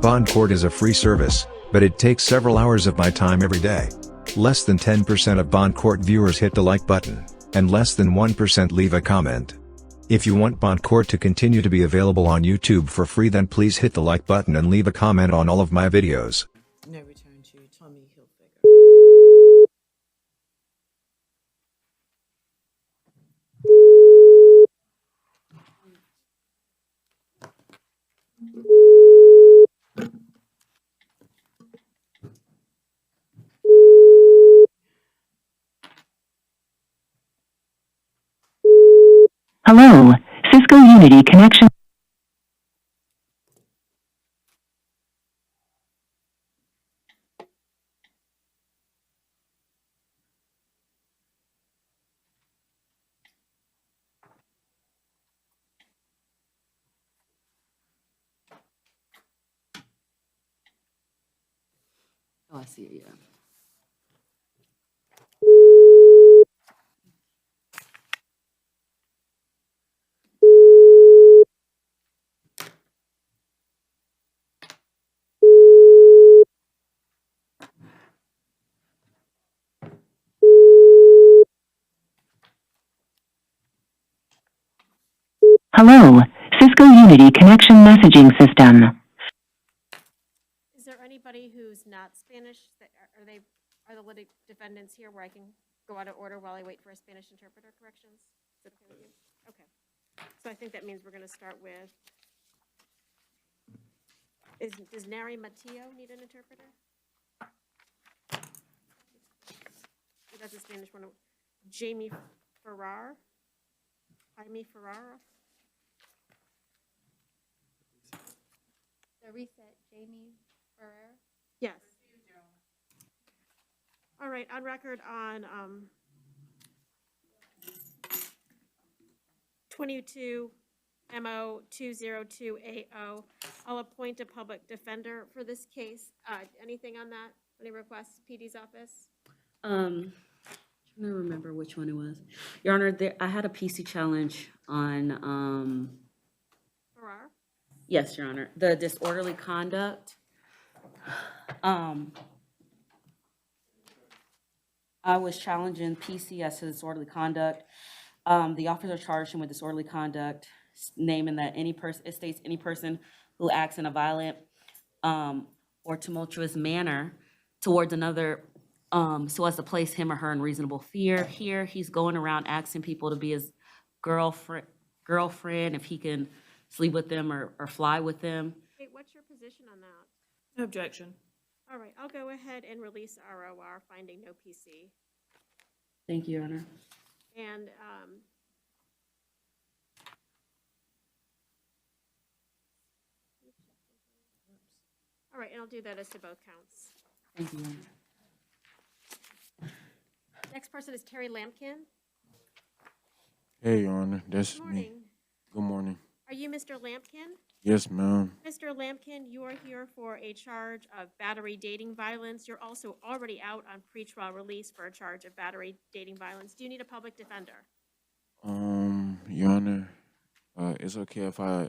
Bond court is a free service, but it takes several hours of my time every day. Less than 10% of Bond court viewers hit the like button, and less than 1% leave a comment. If you want Bond court to continue to be available on YouTube for free, then please hit the like button and leave a comment on all of my videos. No return to Tommy Hilfiger. Hello, Cisco Unity connection. Oh, I see it, yeah. Hello, Cisco Unity connection messaging system. Is there anybody who's not Spanish? Are the defendants here where I can go out of order while I wait for a Spanish interpreter corrections? Is that okay with you? Okay. So I think that means we're going to start with. Does Nari Matillo need an interpreter? That's a Spanish one. Jaime Ferrara. The reset, Jamie Ferrer. Yes. All right, on record on 22 MO 20280, I'll appoint a public defender for this case. Anything on that? Any requests, PD's office? Trying to remember which one it was. Your Honor, I had a PC challenge on, Farrar? yes, Your Honor, the disorderly conduct. I was challenging PC as to disorderly conduct. The officer charged him with disorderly conduct, naming that it states any person who acts in a violent or tumultuous manner towards another so as to place him or her in reasonable fear. Here, he's going around asking people to be his girlfriend, if he can sleep with them or fly with them. Wait, what's your position on that? No objection. All right, I'll go ahead and release ROR, finding no PC. Thank you, Your Honor. And all right, and I'll do that as to both counts. Thank you, Your Honor. Next person is Terry Lampkin. Hey, Your Honor, that's Good me. morning. Good morning. Are you Mr. Lampkin? Yes, ma'am. Mr. Lampkin, you are here for a charge of battery dating violence. You're also already out on pretrial release for a charge of battery dating violence. Do you need a public defender? Your Honor, it's okay if I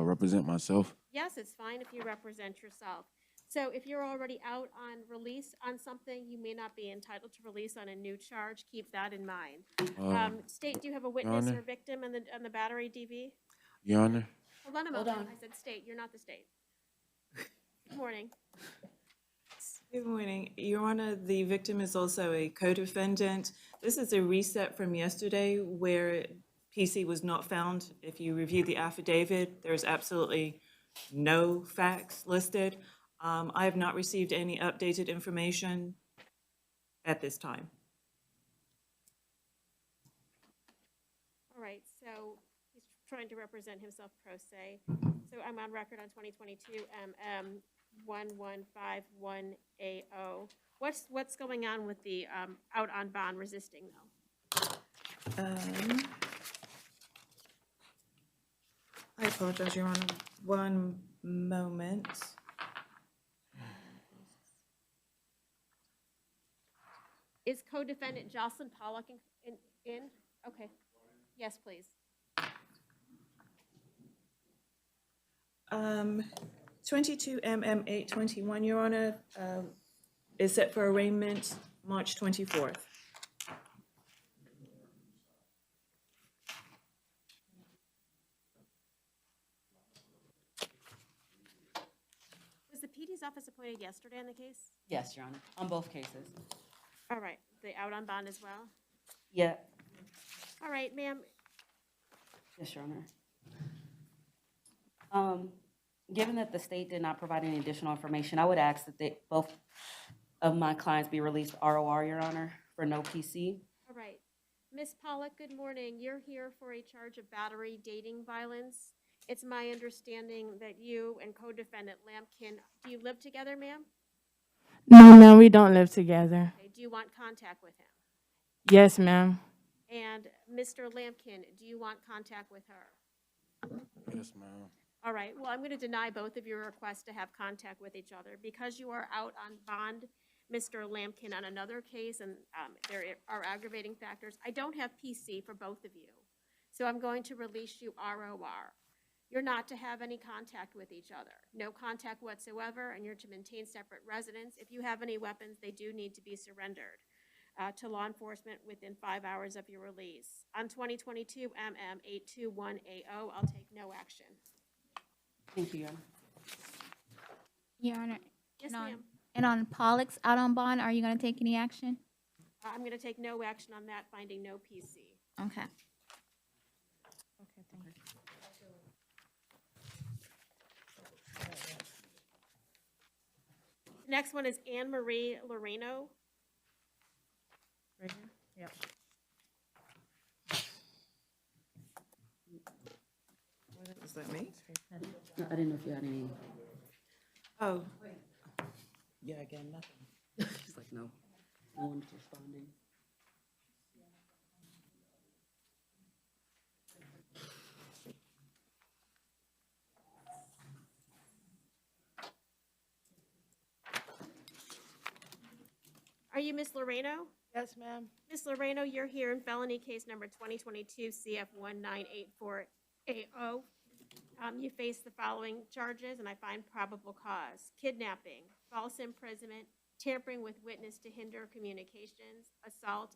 represent myself. Yes, it's fine if you represent yourself. So if you're already out on release on something, you may not be entitled to release on a new charge. Keep that in mind. State, do you have a witness Honor. or victim on the battery DV? Your Honor. Hold on a Hold moment. on. I said state. You're not the state. Good morning. Good morning. Your Honor, the victim is also a co-defendant. This is a reset from yesterday where PC was not found. If you review the affidavit, there's absolutely no facts listed. I have not received any updated information at this time. All right, so he's trying to represent himself pro se. So I'm on record on 2022 MM11510. What's going on with the out on bond resisting though? I apologize, Your Honor. One moment. Is co-defendant Jocelyn Pollock in? Okay. Yes, please. 22 MM 821, Your Honor, is set for arraignment March 24th. Was the PD's office appointed yesterday in the case? Yes, Your Honor, on both cases. All right, they out on bond as well? Yeah. All right, ma'am, Yes, Your Honor. Given that the state did not provide any additional information, I would ask that both of my clients be released ROR, Your Honor, for no PC. all right. Ms. Pollock, good morning. You're here for a charge of battery dating violence. It's my understanding that you and co-defendant Lampkin, do you live together, ma'am? No, ma'am, we don't live together. Okay, do you want contact with him? Yes, ma'am. And Mr. Lampkin, do you want contact with her? Yes, ma'am. All right, well, I'm going to deny both of your requests to have contact with each other. Because you are out on bond, Mr. Lampkin, on another case, and there are aggravating factors, I don't have PC for both of you. So I'm going to release you ROR. You're not to have any contact with each other. No contact whatsoever, and you're to maintain separate residence. If you have any weapons, they do need to be surrendered to law enforcement within 5 hours of your release. On 2022 MM 821AO, I'll take no action. Thank you, Your Honor. Your Honor. Yes, and on- ma'am. And on Pollock's out on bond, are you going to take any action? I'm going to take no action on that, finding no PC. Okay. Next one is Anne Marie Loreno. Is that me? No, I didn't know if you had any. Oh, Yeah, again, nothing. She's like, no, no one's responding. Are you Miss Loreno? Yes, ma'am. Miss Loreno, you're here in felony case number 2022 CF 1984AO. You face the following charges, and I find probable cause: kidnapping, false imprisonment, tampering with witness to hinder communications, assault,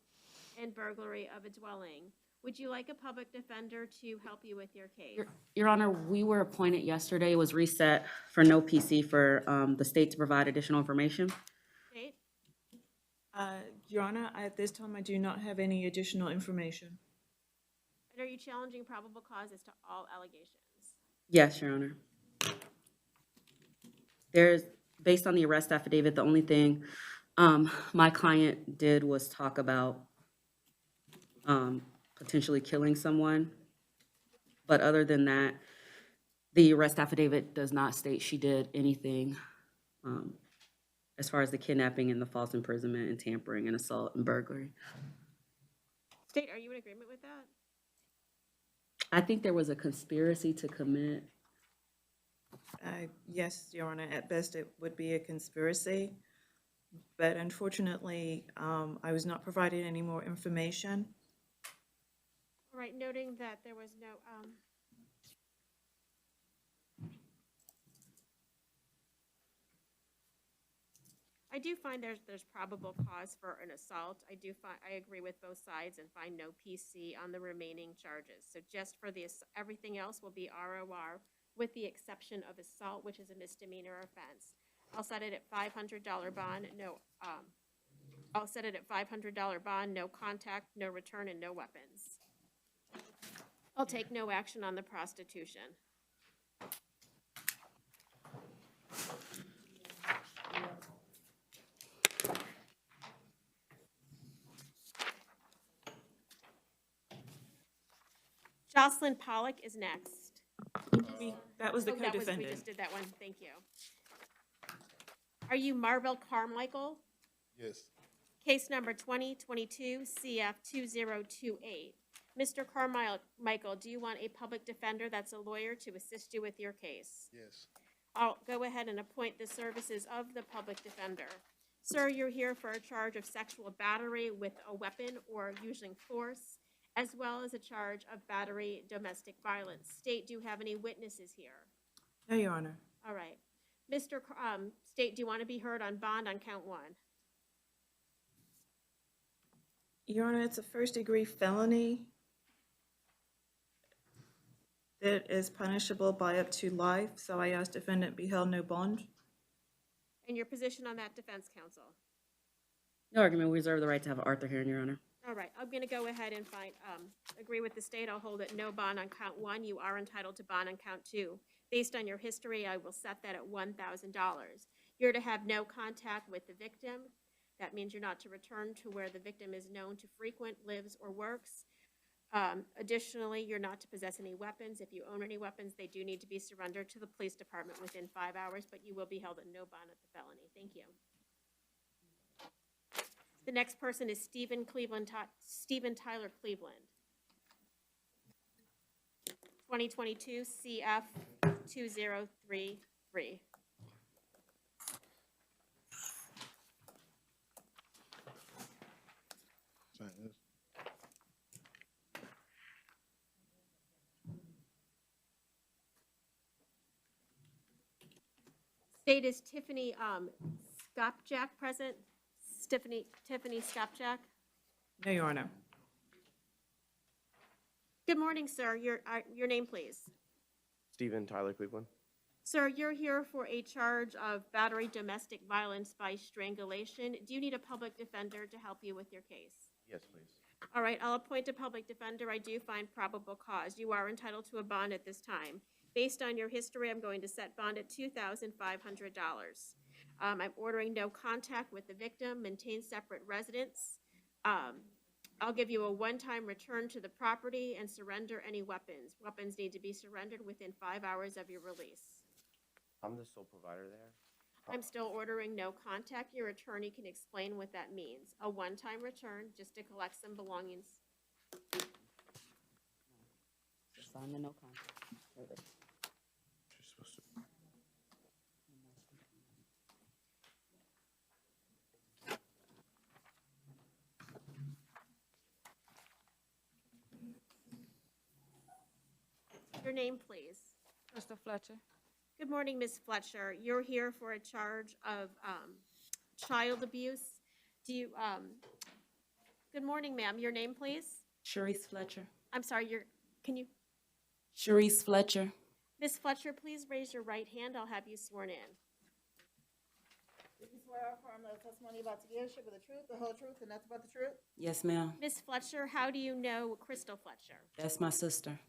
and burglary of a dwelling. Would you like a public defender to help you with your case? Your Honor, we were appointed yesterday. It was reset for no PC for the state to provide additional information. State? Your Honor, at this time, I do not have any additional information. And are you challenging probable cause as to all allegations? Yes, Your Honor. There's, based on the arrest affidavit, the only thing my client did was talk about potentially killing someone. But other than that, the arrest affidavit does not state she did anything as far as the kidnapping and the false imprisonment and tampering and assault and burglary. State, are you in agreement with that? I think there was a conspiracy to commit. Yes, Your Honor, at best it would be a conspiracy, but unfortunately, I was not provided any more information. All right, noting that there was no, I do find there's probable cause for an assault. I agree with both sides and find no PC on the remaining charges. So just for this, everything else will be ROR with the exception of assault, which is a misdemeanor offense. I'll set it at $500 bond, I'll set it at $500 bond, no contact, no return, and no weapons. I'll take no action on the prostitution. Jocelyn Pollock is next. That was the Oh, we co-defendant. just did that one, thank you. Are you Marvell Carmichael? Yes. Case number 2022 CF 2028. Mr. Carmichael, do you want a public defender that's a lawyer to assist you with your case? Yes. I'll go ahead and appoint the services of the public defender. Sir, you're here for a charge of sexual battery with a weapon or using force, as well as a charge of battery domestic violence. State, do you have any witnesses here? No, Your Honor. All right. Mr. State, do you want to be heard on bond on count one? Your Honor, it's a first-degree felony that is punishable by up to life, so I ask defendant be held no bond. And your position on that, defense counsel? No argument. We reserve the right to have Arthur here, Your Honor. All right, I'm going to go ahead and agree with the state. I'll hold it no bond on count one. You are entitled to bond on count two. Based on your history, I will set that at $1,000. You're to have no contact with the victim. That means you're not to return to where the victim is known to frequent, lives, or works. Additionally, you're not to possess any weapons. If you own any weapons, they do need to be surrendered to the police department within 5 hours, but you will be held at no bond at the felony. Thank you. The next person is Stephen Tyler Cleveland. 2022 CF 2033. State is Tiffany Skopjak present. Tiffany Skopjak. No, Your Honor. Good morning, sir. Your name, please. Stephen Tyler Cleveland. Sir, you're here for a charge of battery, domestic violence by strangulation. Do you need a public defender to help you with your case? Yes, please. All right, I'll appoint a public defender. I do find probable cause. You are entitled to a bond at this time. Based on your history, I'm going to set bond at $2,500. I'm ordering no contact with the victim, maintain separate residence. I'll give you a one-time return to the property and surrender any weapons. Weapons need to be surrendered within 5 hours of your release. I'm the sole provider there. I'm still ordering no contact. Your attorney can explain what that means. A one-time return just to collect some belongings. Sign the no contact. She's supposed to. Your name, please. Mr. Fletcher. Good morning, Ms. Fletcher. You're here for a charge of child abuse. Do you, good morning, ma'am. Your name, please? Sharice Fletcher. I'm sorry, can you, Sharice Fletcher. Ms. Fletcher, please raise your right hand. I'll have you sworn in. Did you swear or affirm that the testimony about to give should be the truth, the whole truth, and nothing but the truth? Yes, ma'am. Ms. Fletcher, how do you know Crystal Fletcher? That's my sister.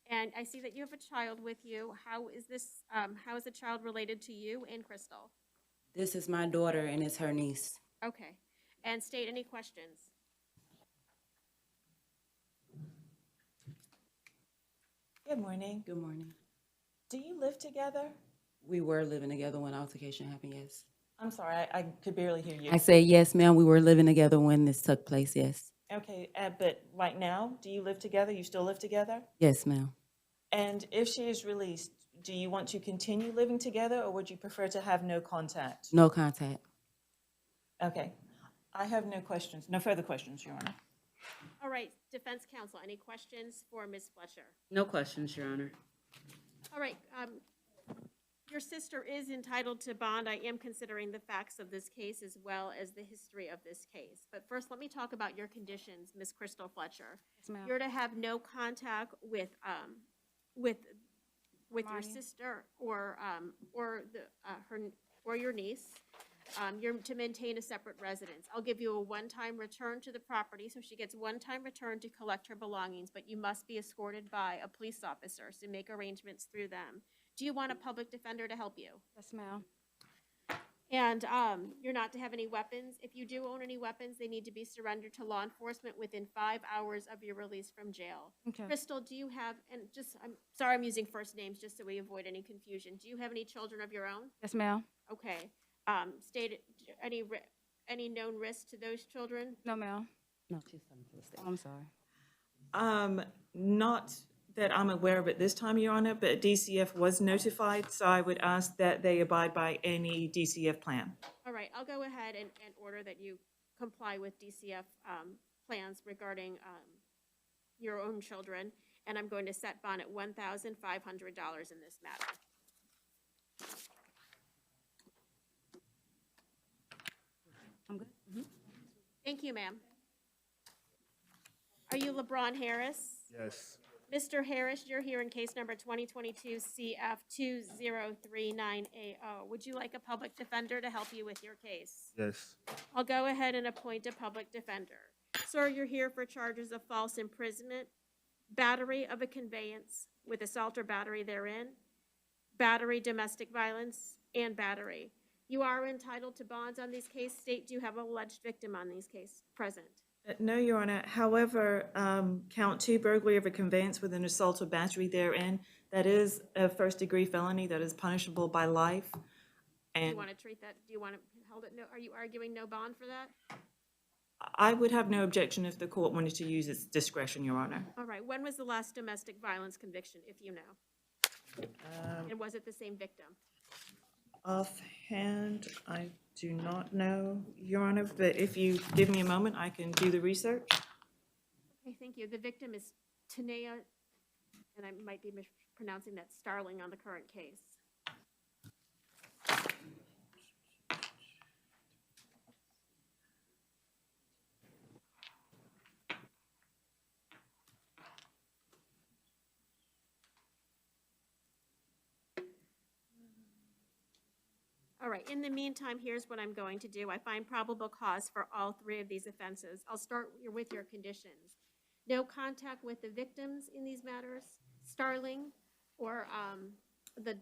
And I see that you have a child with you. How is the child related to you and Crystal? This is my daughter and it's her niece. Okay. And state any questions. Good morning. Good morning. Do you live together? We were living together when altercation happened, yes. I'm sorry, I could barely hear you. I say yes, ma'am. We were living together when this took place, yes. Okay, but right now, do you live together? You still live together? Yes, ma'am. And if she is released, do you want to continue living together, or would you prefer to have no contact? No contact. Okay. I have no questions, no further questions, Your Honor. All right, defense counsel, any questions for Ms. Fletcher? No questions, Your Honor. All right, your sister is entitled to bond. I am considering the facts of this case as well as the history of this case. But first, let me talk about your conditions, Ms. Crystal Fletcher. Yes, ma'am. You're to have no contact with your sister or your niece. You're to maintain a separate residence. I'll give you a one-time return to the property, so she gets one-time return to collect her belongings, but you must be escorted by a police officer, so make arrangements through them. Do you want a public defender to help you? Yes, ma'am. And you're not to have any weapons. If you do own any weapons, they need to be surrendered to law enforcement within 5 hours of your release from jail. Okay. Crystal, do you have, and just, I'm sorry I'm using first names just so we avoid any confusion. Do you have any children of your own? Yes, ma'am. Okay. State any known risk to those children? No, ma'am. No, she's coming to the stage. Oh, I'm sorry. Not that I'm aware of at this time, Your Honor, but DCF was notified, so I would ask that they abide by any DCF plan. All right, I'll go ahead and order that you comply with DCF plans regarding your own children, and I'm going to set bond at $1,500 in this matter. Thank you, ma'am. Are you LeBron Harris? Yes. Mr. Harris, you're here in case number 2022 CF2039AO. Would you like a public defender to help you with your case? Yes. I'll go ahead and appoint a public defender. Sir, you're here for charges of false imprisonment, battery of a conveyance with assault or battery therein, battery, domestic violence, and battery. You are entitled to bonds on these cases. State, do you have an alleged victim on these cases present? No, Your Honor. However, count 2, burglary of a conveyance with an assault or battery therein, that is a first-degree felony that is punishable by life. Do And you want to treat that, do you want to hold it, no, are you arguing no bond for that? I would have no objection if the court wanted to use its discretion, Your Honor. All right, when was the last domestic violence conviction, if you know? And was it the same victim? Offhand, I do not know, Your Honor, but if you give me a moment, I can do the research. Okay, thank you. The victim is Tanea, and I might be mispronouncing that, Starling on the current case. All right, in the meantime, here's what I'm going to do. I find probable cause for all 3 of these offenses. I'll start with your conditions. No contact with the victims in these matters, Starling, or the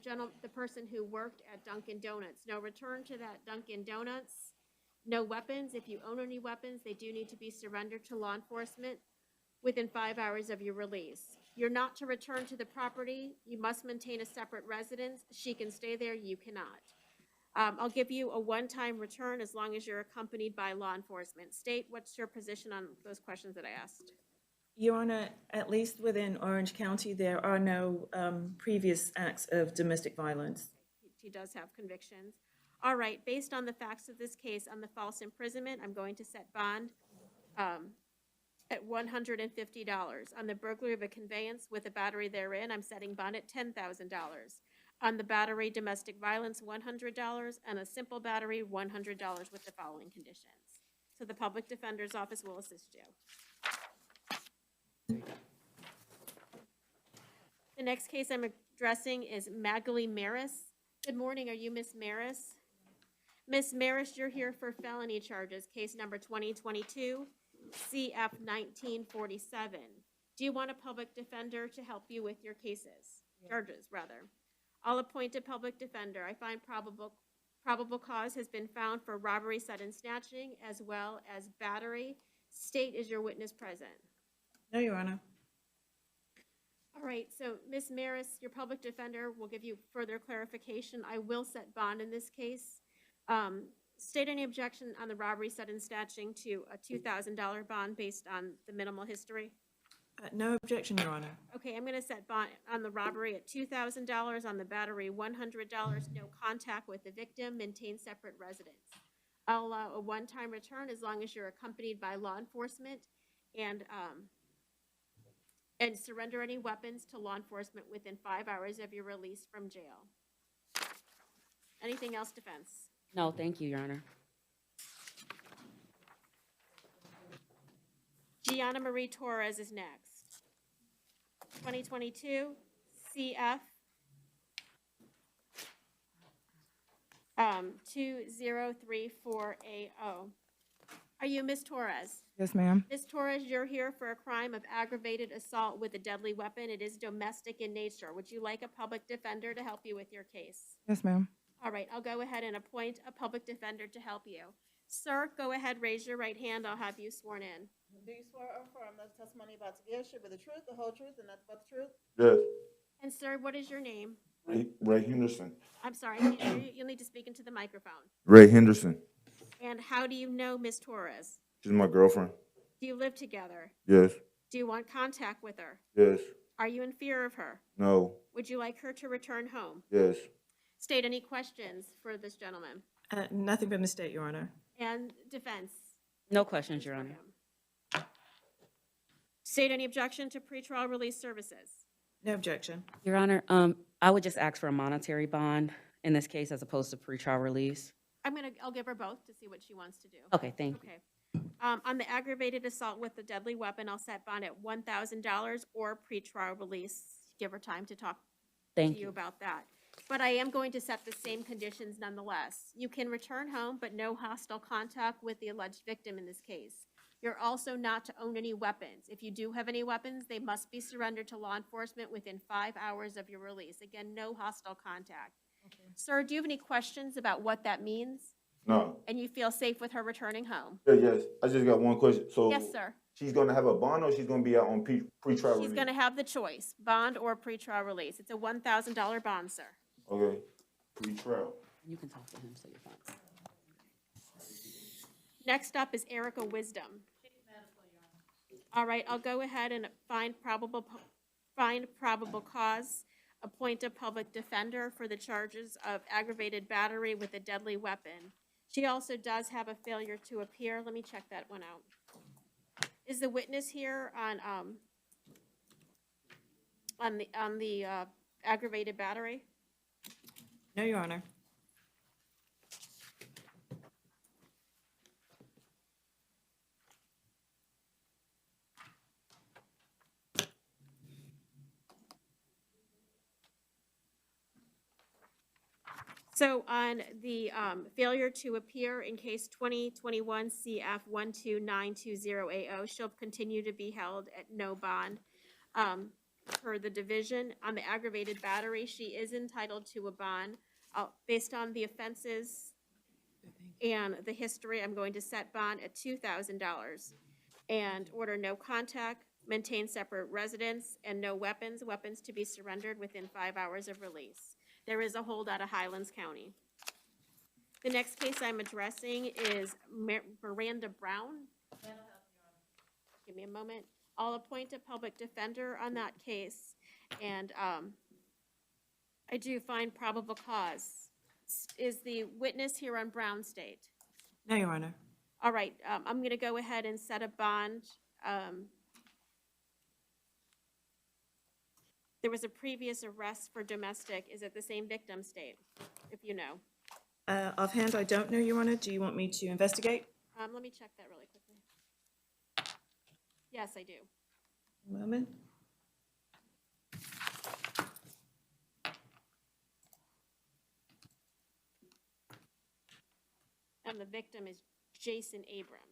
person who worked at Dunkin' Donuts. No return to that Dunkin' Donuts. No weapons. If you own any weapons, they do need to be surrendered to law enforcement within 5 hours of your release. You're not to return to the property. You must maintain a separate residence. She can stay there. You cannot. I'll give you a one-time return as long as you're accompanied by law enforcement. State, what's your position on those questions that I asked? Your Honor, at least within Orange County, there are no previous acts of domestic violence. He does have convictions. All right, based on the facts of this case on the false imprisonment, I'm going to set bond at $150. On the burglary of a conveyance with a battery therein, I'm setting bond at $10,000. On the battery, domestic violence, $100, and a simple battery, $100 with the following conditions. So the Public Defender's Office will assist you. The next case I'm addressing is Magali Maris. Good morning, are you Miss Maris? Miss Maris, you're here for felony charges, case number 2022, CF 1947. Do you want a public defender to help you with your cases? Charges, rather. I'll appoint a public defender. I find probable cause has been found for robbery, sudden snatching, as well as battery. State, is your witness present? No, Your Honor. All right, so Ms. Maris, your public defender will give you further clarification. I will set bond in this case. State any objection on the robbery, sudden snatching to a $2,000 bond based on the minimal history? No objection, Your Honor. Okay, I'm gonna set bond on the robbery at $2,000, on the battery $100, no contact with the victim, maintain separate residence. I'll allow a one-time return as long as you're accompanied by law enforcement and surrender any weapons to law enforcement within 5 hours of your release from jail. Anything else, defense? No, thank you, Your Honor. Gianna Marie Torres is next. 2022 CF 2034AO. Are you Ms. Torres? Yes, ma'am. Ms. Torres, you're here for a crime of aggravated assault with a deadly weapon. It is domestic in nature. Would you like a public defender to help you with your case? Yes, ma'am. All right, I'll go ahead and appoint a public defender to help you. Sir, go ahead, raise your right hand. I'll have you sworn in. Do you swear or affirm that the testimony you're about to give should be the truth, the whole truth, and nothing but the truth? Yes. And sir, what is your name? Ray Henderson. I'm sorry, I can't hear you. You'll need to speak into the microphone. Ray Henderson. And how do you know Ms. Torres? She's my girlfriend. Do you live together? Yes. Do you want contact with her? Yes. Are you in fear of her? No. Would you like her to return home? Yes. State any questions for this gentleman. Nothing from the state, Your Honor. And defense. No questions, Your Honor. State any objection to pretrial release services. No objection. Your Honor, I would just ask for a monetary bond in this case as opposed to pretrial release. I'll give her both to see what she wants to do. Okay, thank you. Okay. On the aggravated assault with a deadly weapon, I'll set bond at $1,000 or pretrial release. Give her time to talk to Thank you you. about that. But I am going to set the same conditions nonetheless. You can return home, but no hostile contact with the alleged victim in this case. You're also not to own any weapons. If you do have any weapons, they must be surrendered to law enforcement within 5 hours of your release. Again, no hostile contact. Sir, do you have any questions about what that means? No. And you feel safe with her returning home? Yeah, yes. I just got one question. So Yes, sir. she's gonna have a bond or she's gonna be out on pre-trial She's release? gonna have the choice, bond or pretrial release. It's a $1,000 bond, sir. Okay. Pre-trial. You can talk to him, so you're fine. Next up is Erica Wisdom. All right, I'll go ahead and find probable cause, appoint a public defender for the charges of aggravated battery with a deadly weapon. She also does have a failure to appear. Let me check that one out. Is the witness here on the aggravated battery? No, Your Honor. So on the failure to appear in case 2021 CF 129220AO, she'll continue to be held at no bond per the division. On the aggravated battery, she is entitled to a bond. Based on the offenses and the history, I'm going to set bond at $2,000 and order no contact, maintain separate residence, and no weapons to be surrendered within 5 hours of release. There is a hold out of Highlands County. The next case I'm addressing is Miranda Brown. Give me a moment. I'll appoint a public defender on that case, and I do find probable cause. Is the witness here on Brown State? No, Your Honor. All right, I'm going to go ahead and set a bond. There was a previous arrest for domestic. Is it the same victim state, if you know? Offhand, I don't know, Your Honor. Do you want me to investigate? Let me check that really quickly. Yes, I do. A moment. And the victim is Jason Abrams.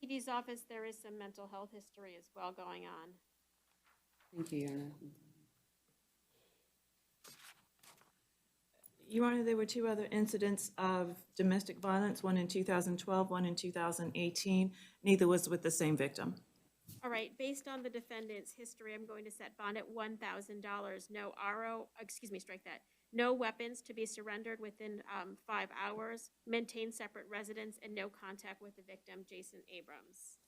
PD's office, there is some mental health history as well going on. Thank you, Your Honor. Your Honor, there were 2 other incidents of domestic violence, one in 2012, one in 2018. Neither was with the same victim. All right, based on the defendant's history, I'm going to set bond at $1,000. No strike that. No weapons to be surrendered within 5 hours. Maintain separate residence and no contact with the victim, Jason Abrams.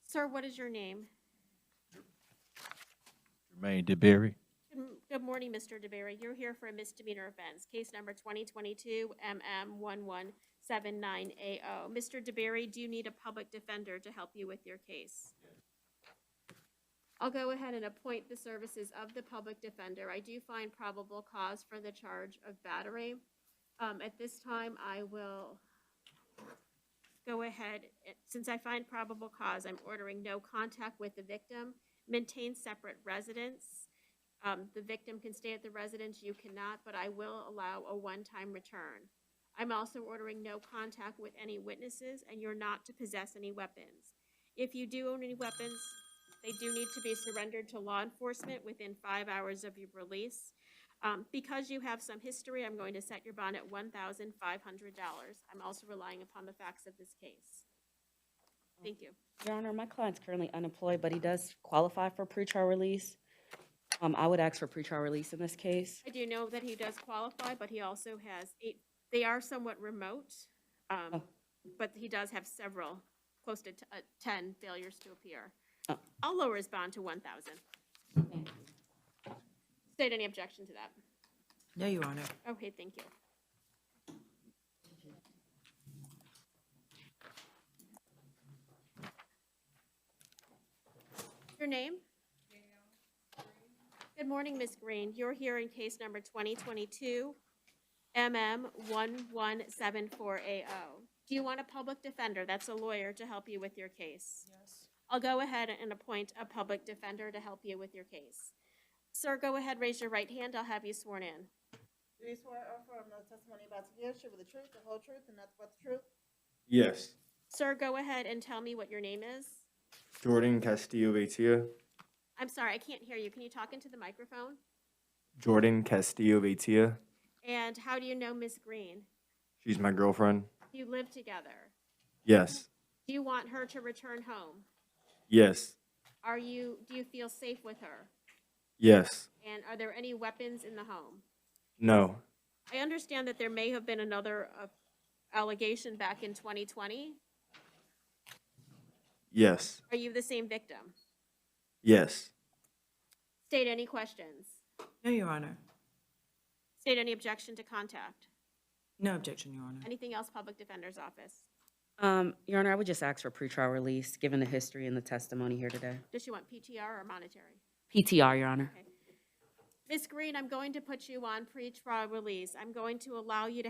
Sir, what is your name? Jermaine DeBerry. Good morning, Mr. DeBerry. You're here for a misdemeanor offense, case number 2022 MM1179AO. Mr. DeBerry, do you need a public defender to help you with your case? I'll go ahead and appoint the services of the public defender. I do find probable cause for the charge of battery. At this time, I will go ahead, since I find probable cause, I'm ordering no contact with the victim, maintain separate residence. The victim can stay at the residence, you cannot, but I will allow a one-time return. I'm also ordering no contact with any witnesses, and you're not to possess any weapons. If you do own any weapons, they do need to be surrendered to law enforcement within 5 hours of your release. Because you have some history, I'm going to set your bond at $1,500. I'm also relying upon the facts of this case. Thank you. Your Honor, my client's currently unemployed, but he does qualify for pretrial release. I would ask for pretrial release in this case. I do know that he does qualify, but he also has 8, they are somewhat remote, but he does have several, close to 10 failures to appear. I'll lower his bond to 1,000. State any objection to that? No, Your Honor. Okay, thank you. Your name? Good morning, Ms. Green. You're here in case number 2022 MM1174AO. Do you want a public defender? That's a lawyer to help you with your case. Yes. I'll go ahead and appoint a public defender to help you with your case. Sir, go ahead, raise your right hand. I'll have you sworn in. Do you swear or affirm the testimony you're about to give should be the truth, the whole truth, and nothing but the truth? Yes. Sir, go ahead and tell me what your name is. Jordan Castillo Veitia. I'm sorry, I can't hear you. Can you talk into the microphone? Jordan Castillo Veitia. And how do you know Ms. Green? She's my girlfriend. Do you live together? Yes. Do you want her to return home? Yes. Do you feel safe with her? Yes. And are there any weapons in the home? No. I understand that there may have been another allegation back in 2020. Yes. Are you the same victim? Yes. State any questions. No, Your Honor. State any objection to contact. No objection, Your Honor. Anything else, Public Defender's Office? Your Honor, I would just ask for pretrial release, given the history and the testimony here today. Does she want PTR or monetary? PTR, Your Honor. Okay. Ms. Green, I'm going to put you on pretrial release. I'm going to allow you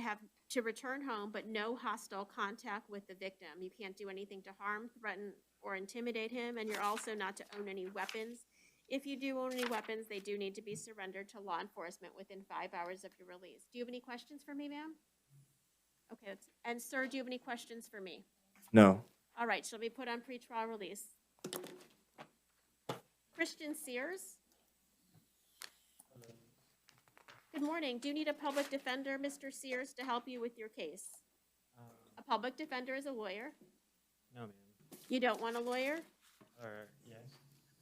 to return home, but no hostile contact with the victim. You can't do anything to harm, threaten, or intimidate him, and you're also not to own any weapons. If you do own any weapons, they do need to be surrendered to law enforcement within 5 hours of your release. Do you have any questions for me, ma'am? Okay, and sir, do you have any questions for me? No. All right, shall we put on pretrial release? Christian Sears? Good morning. Do you need a public defender, Mr. Sears, to help you with your case? A public defender is a lawyer. No, ma'am. You don't want a lawyer? Yes.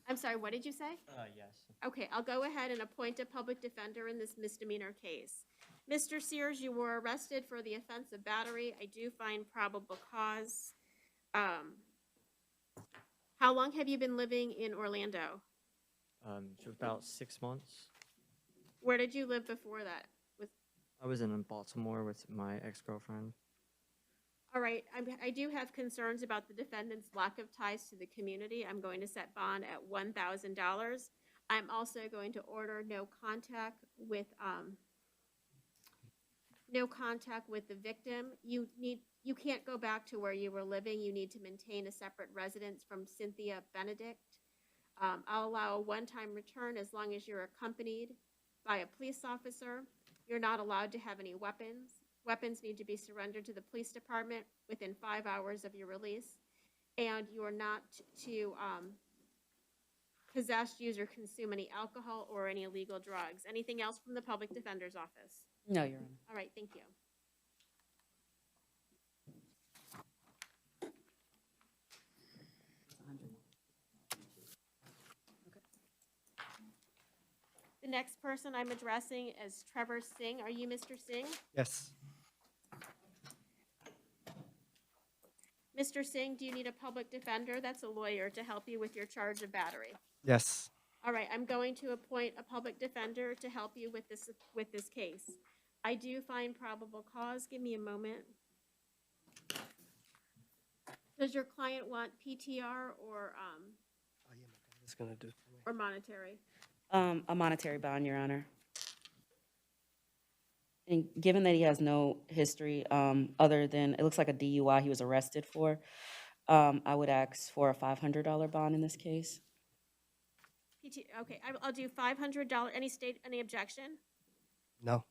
I'm sorry, what did you say? Yes. Okay, I'll go ahead and appoint a public defender in this misdemeanor case. Mr. Sears, you were arrested for the offense of battery. I do find probable cause. How long have you been living in Orlando? For about 6 months. Where did you live before that? I was in Baltimore with my ex-girlfriend. All right, I do have concerns about the defendant's lack of ties to the community. I'm going to set bond at $1,000. I'm also going to order no contact with the victim. You can't go back to where you were living. You need to maintain a separate residence from Cynthia Benedict. I'll allow a one-time return as long as you're accompanied by a police officer. You're not allowed to have any weapons. Weapons need to be surrendered to the police department within 5 hours of your release. And you are not to possess, use, or consume any alcohol or any illegal drugs. Anything else from the Public Defender's Office? No, Your Honor. All right, thank you. The next person I'm addressing is Trevor Singh. Are you Mr. Singh? Yes. Mr. Singh, do you need a public defender? That's a lawyer to help you with your charge of battery. Yes. All right, I'm going to appoint a public defender to help you with this case. I do find probable cause. Give me a moment. Does your client want PTR or It's gonna do for me. or monetary? A monetary bond, Your Honor. And given that he has no history other than, it looks like a DUI he was arrested for, I would ask for a $500 bond in this case. Okay, I'll do $500. Any objection? No.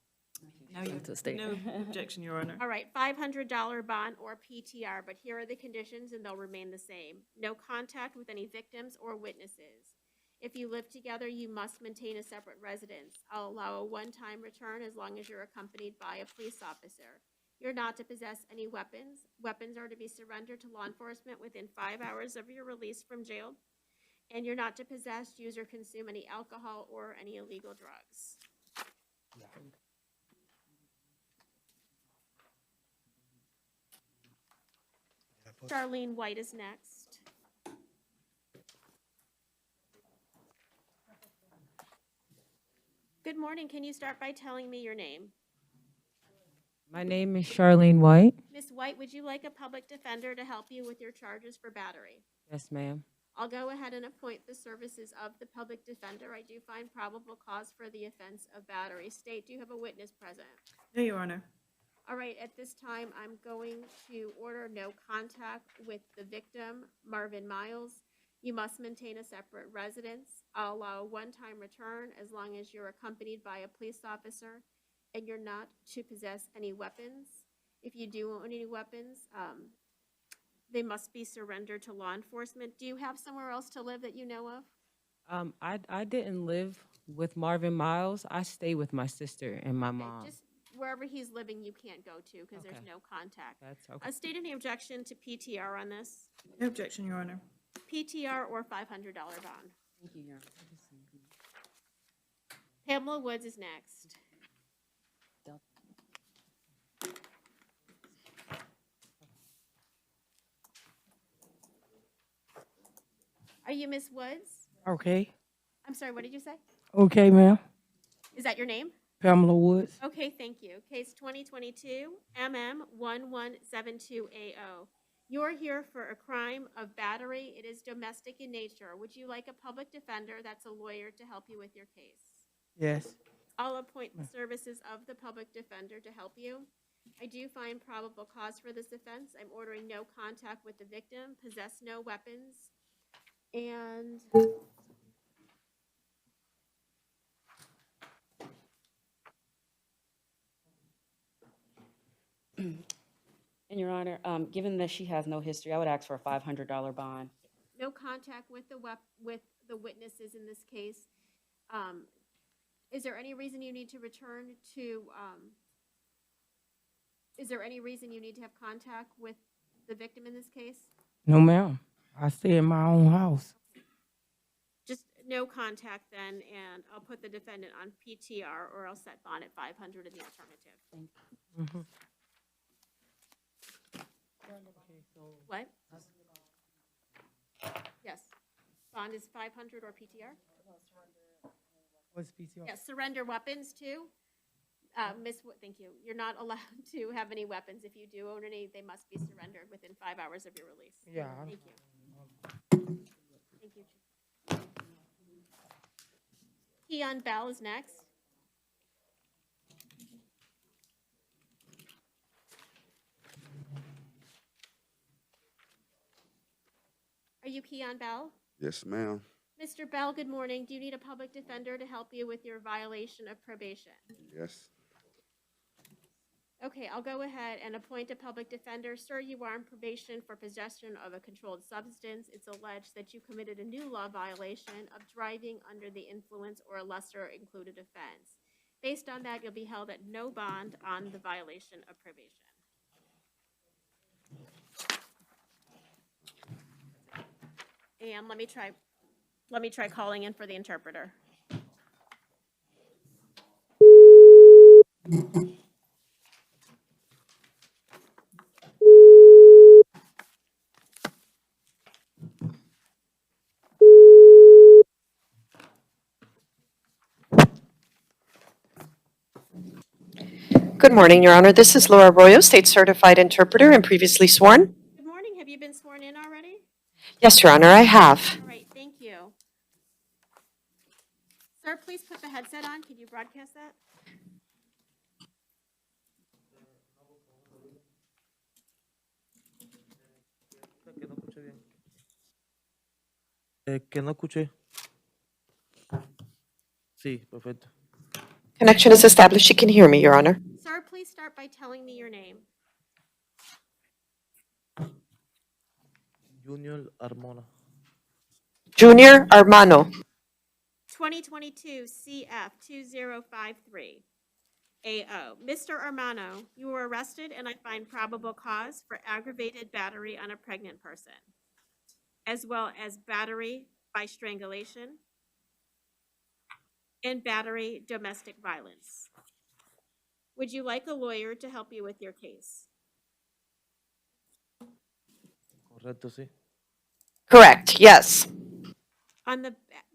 No, To state. no objection, Your Honor. All right, $500 bond or PTR, but here are the conditions and they'll remain the same. No contact with any victims or witnesses. If you live together, you must maintain a separate residence. I'll allow a one-time return as long as you're accompanied by a police officer. You're not to possess any weapons. Weapons are to be surrendered to law enforcement within 5 hours of your release from jail. And you're not to possess, use, or consume any alcohol or any illegal drugs. No. Charlene White is next. Good morning. Can you start by telling me your name? My name is Charlene White. Miss White, would you like a public defender to help you with your charges for battery? Yes, ma'am. I'll go ahead and appoint the services of the public defender. I do find probable cause for the offense of battery. State, do you have a witness present? No, Your Honor. All right, at this time, I'm going to order no contact with the victim, Marvin Miles. You must maintain a separate residence. I'll allow a one-time return as long as you're accompanied by a police officer and you're not to possess any weapons. If you do own any weapons, they must be surrendered to law enforcement. Do you have somewhere else to live that you know of? I didn't live with Marvin Miles. I stay with my sister and my mom. Just wherever he's living, you can't go to because there's Okay. no contact. That's okay. State any objection to PTR on this? No objection, Your Honor. PTR or $500 bond? Thank you, Your Honor. Pamela Woods is next. Are you Miss Woods? Okay. I'm sorry, what did you say? Okay, ma'am. Is that your name? Pamela Woods. Okay, thank you. Case 2022 MM1172AO. You're here for a crime of battery. It is domestic in nature. Would you like a public defender that's a lawyer to help you with your case? Yes. I'll appoint the services of the public defender to help you. I do find probable cause for this offense. I'm ordering no contact with the victim, possess no weapons, and And Your Honor, given that she has no history, I would ask for a $500 bond. no contact with the witnesses in this case. Is there any reason you need to return to, is there any reason you need to have contact with the victim in this case? No, ma'am. I stay in my own house. Just no contact then, and I'll put the defendant on PTR, or I'll set bond at 500 in the alternative. Mm-hmm. What? Yes. Bond is 500 or PTR? What's PTR? Yes, surrender weapons too. Thank you. You're not allowed to have any weapons. If you do own any, they must be surrendered within 5 hours of your release. Yeah. Thank you. Thank you. Keon Bell is next. Are you Keon Bell? Yes, ma'am. Mr. Bell, good morning. Do you need a public defender to help you with your violation of probation? Yes. Okay, I'll go ahead and appoint a public defender. Sir, you are on probation for possession of a controlled substance. It's alleged that you committed a new law violation of driving under the influence or a lesser included offense. Based on that, you'll be held at no bond on the violation of probation. And let me try calling in for the interpreter. Good morning, Your Honor. This is Laura Arroyo, State Certified Interpreter and previously sworn. Good morning. Have you been sworn in already? Yes, Your Honor, I have. All right, thank you. Sir, please put the headset on. Can you broadcast that? Que no escuché. Sí, perfecto. Connection is established. You can hear me, Your Honor. Sir, please start by telling me your name. Junior Armona. Junior Armano. 2022 CF 2053. AO. Mr. Armano, you were arrested and I find probable cause for aggravated battery on a pregnant person, as well as battery by strangulation and battery domestic violence. Would you like a lawyer to help you with your case? Correcto, sí. Correct, yes. On the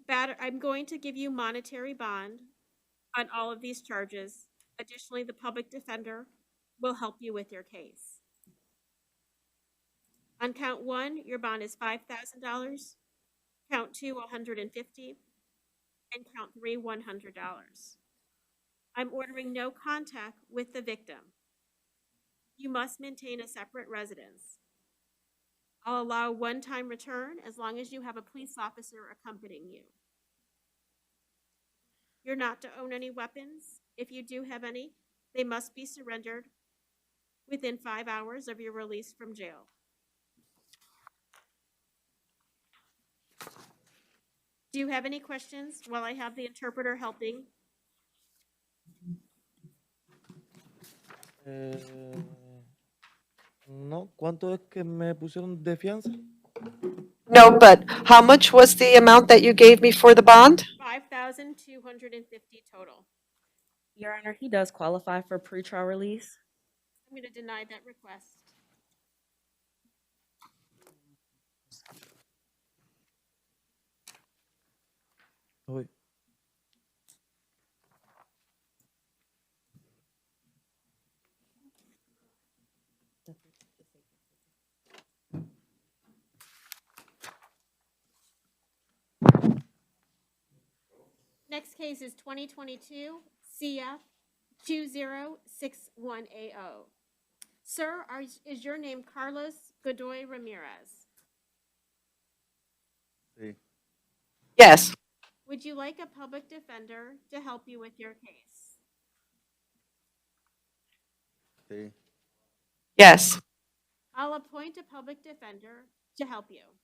I'm going to give you monetary bond on all of these charges. Additionally, the public defender will help you with your case. On count 1, your bond is $5,000. Count 2, $150, and count 3, $100. I'm ordering no contact with the victim. You must maintain a separate residence. I'll allow a one-time return as long as you have a police officer accompanying you. You're not to own any weapons. If you do have any, they must be surrendered within 5 hours of your release from jail. Do you have any questions while I have the interpreter helping? No, ¿cuánto es que me pusieron de fianza? No, but how much was the amount that you gave me for the bond? $5,250 total. Your Honor, he does qualify for pretrial release. I'm going to deny that request. Voy. Next case is 2022 CF 2061AO. Sir, is your name Carlos Godoy Ramirez? Sí. Yes. Would you like a public defender to help you with your case? Sí. Yes. I'll appoint a public defender to help you.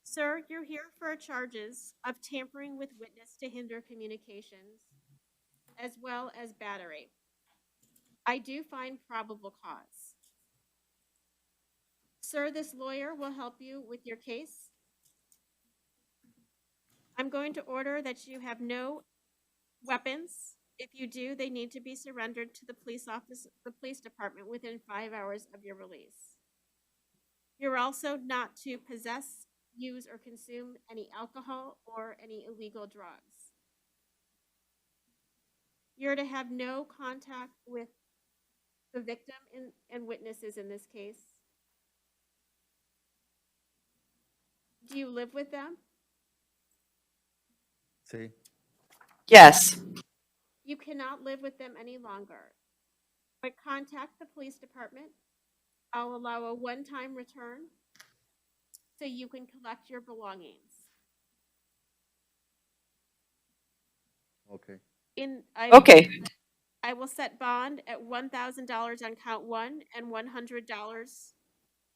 Sir, you're here for charges of tampering with witness to hinder communications, as well as battery. I do find probable cause. Sir, this lawyer will help you with your case. I'm going to order that you have no weapons. If you do, they need to be surrendered to the police department within 5 hours of your release. You're also not to possess, use, or consume any alcohol or any illegal drugs. You're to have no contact with the victim and witnesses in this case. Do you live with them? Sí. Yes. You cannot live with them any longer, but contact the police department. I'll allow a one-time return so you can collect your belongings. Okay. Okay. I will set bond at $1,000 on count 1 and $100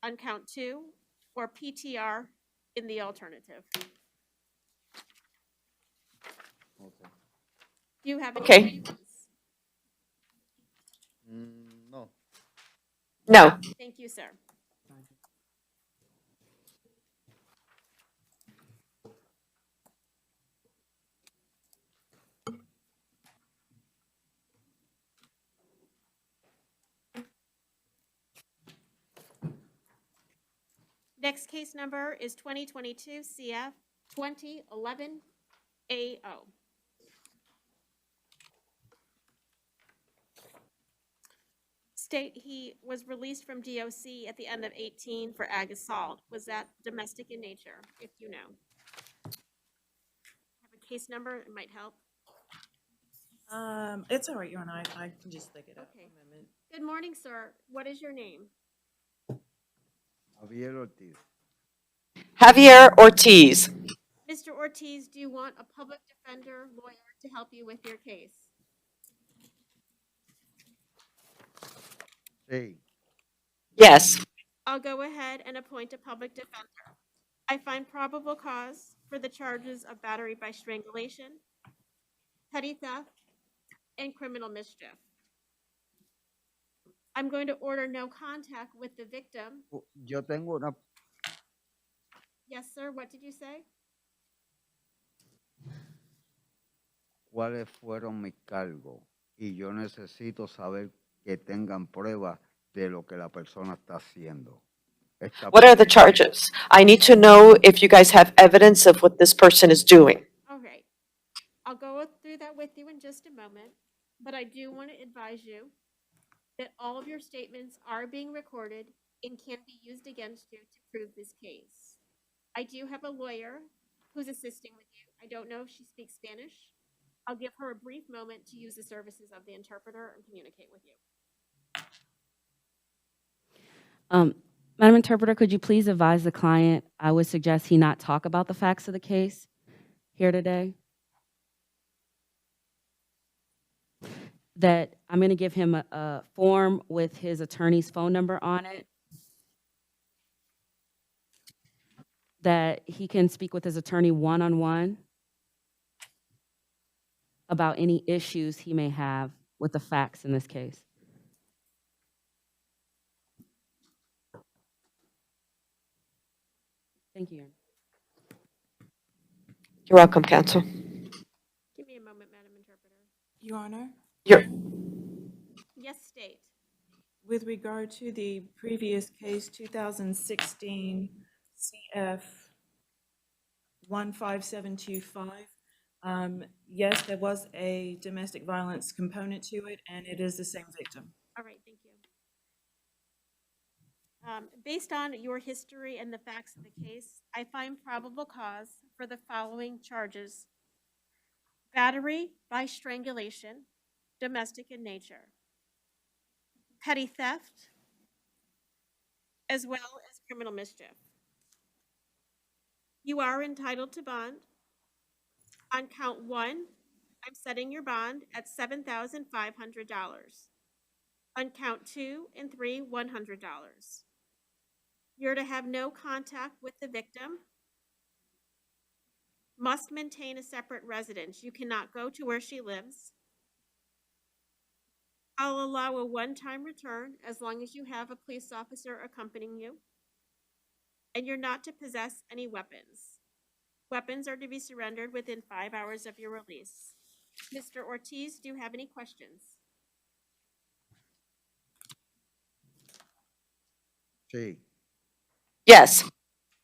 on count 2, or PTR in the alternative. Okay. Do you have any Okay. questions? No. No. Thank you, sir. Next case number is 2022 CF 2011 AO. State he was released from DOC at the end of 18 for ag assault. Was that domestic in nature, if you know? Have a case number, it might help. It's all right, Your Honor, I can just look it up. Okay. Good morning, sir. What is your name? Javier Ortiz. Javier Ortiz. Mr. Ortiz, do you want a public defender lawyer to help you with your case? Sí. Yes. I'll go ahead and appoint a public defender. I find probable cause for the charges of battery by strangulation, petty theft, and criminal mischief. I'm going to order no contact with the victim. Yo tengo una. Yes, sir. What did you say? ¿Cuáles fueron mis cargos? Y yo necesito saber que tengan pruebas de lo que la persona está haciendo. What are the charges? I need to know if you guys have evidence of what this person is doing. Okay. I'll go through do that with you in just a moment, but I do want to advise you that all of your statements are being recorded and can be used against you to prove this case. I do have a lawyer who's assisting with you. I don't know if she speaks Spanish. I'll give her a brief moment to use the services of the interpreter and communicate with you. Madam Interpreter, could you please advise the client, I would suggest he not talk about the facts of the case here today? That I'm going to give him a form with his attorney's phone number on it, that he can speak with his attorney one-on-one about any issues he may have with the facts in this case. Thank you. You're welcome, counsel. Give me a moment, Madam Interpreter. Your Honor, Yes, state. with regard to the previous case, 2016 CF 15725, yes, there was a domestic violence component to it, and it is the same victim. All right, thank you. Based on your history and the facts of the case, I find probable cause for the following charges: battery by strangulation, domestic in nature, petty theft, as well as criminal mischief. You are entitled to bond. On count 1, I'm setting your bond at $7,500. On count 2 and 3, $100. You're to have no contact with the victim. Must maintain a separate residence. You cannot go to where she lives. I'll allow a one-time return as long as you have a police officer accompanying you. And you're not to possess any weapons. Weapons are to be surrendered within 5 hours of your release. Mr. Ortiz, do you have any questions? Sí. Yes.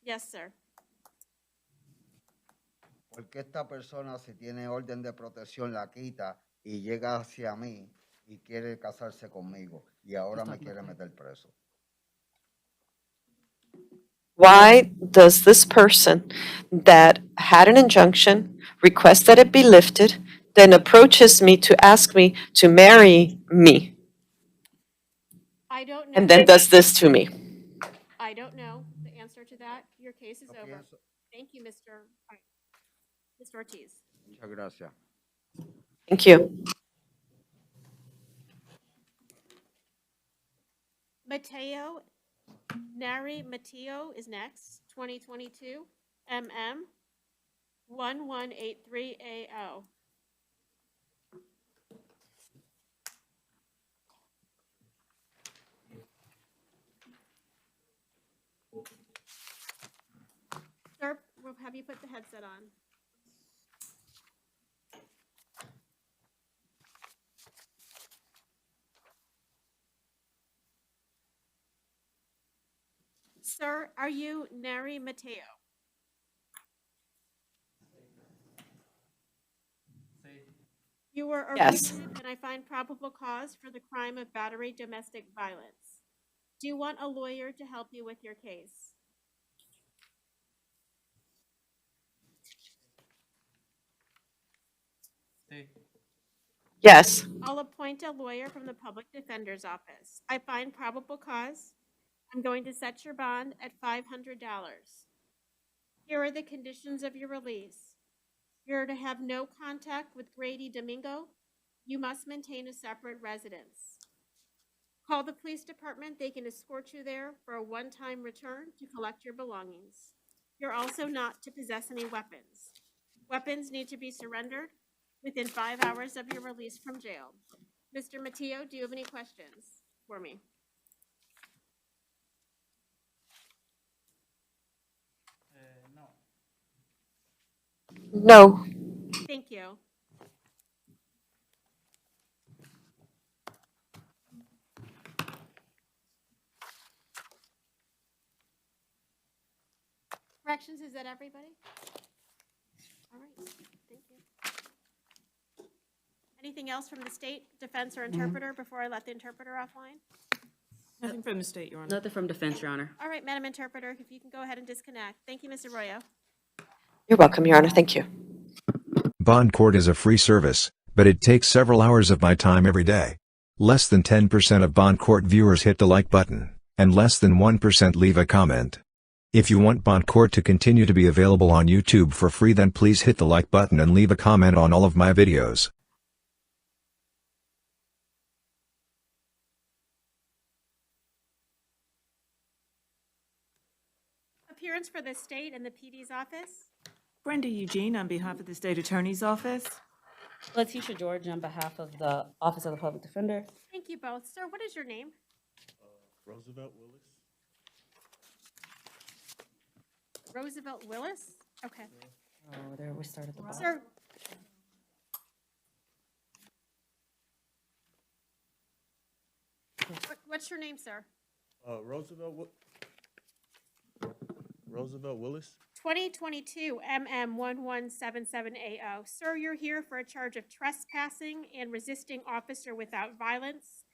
Yes, sir. ¿Por qué esta persona, si tiene orden de protección, la quita y llega hacia mí y quiere casarse conmigo y ahora me quiere meter preso? Why does this person that had an injunction request that it be lifted, then approaches me to ask me to marry me, I don't know. and then does this to me? I don't know the answer to that. Your case is over. Thank you, Mr. Ortiz. Muchas gracias. Thank you. Nary Mateo is next, 2022, MM 1183AO. Sir, we'll have you put the headset on. Sir, are you Nary Mateo? You were Yes. arrested, and I find probable cause for the crime of battery domestic violence. Do you want a lawyer to help you with your case? Yes. I'll appoint a lawyer from the Public Defender's Office. I find probable cause. I'm going to set your bond at $500. Here are the conditions of your release. You're to have no contact with Grady Domingo. You must maintain a separate residence. Call the police department. They can escort you there for a one-time return to collect your belongings. You're also not to possess any weapons. Weapons need to be surrendered within 5 hours of your release from jail. Mr. Mateo, do you have any questions for me? No. Thank you. Corrections, is that everybody? All right, thank you. Anything else from the state, defense, or interpreter before I let the interpreter offline? Nothing from the state, Your Honor. Nothing from defense, Your Honor. All right, Madam Interpreter, if you can go ahead and disconnect. Thank you, Ms. Arroyo. You're welcome, Your Honor. Thank you. Bond court is a free service, but it takes several hours of my time every day. Less than 10% of bond court viewers hit the like button, and less than 1% leave a comment. If you want bond court to continue to be available on YouTube for free, then please hit the like button and leave a comment on all of my videos. Appearance for the state and the PD's office. Brenda Eugene on behalf of the State Attorney's Office. Letitia George on behalf of the Office of the Public Defender. Thank you both. Sir, what is your name? Roosevelt Willis. Roosevelt Willis? Okay. Oh, there we started the bottom. Sir. What's your name, sir? Roosevelt Willis. 2022 MM1177AO. Sir, you're here for a charge of trespassing and resisting officer without violence.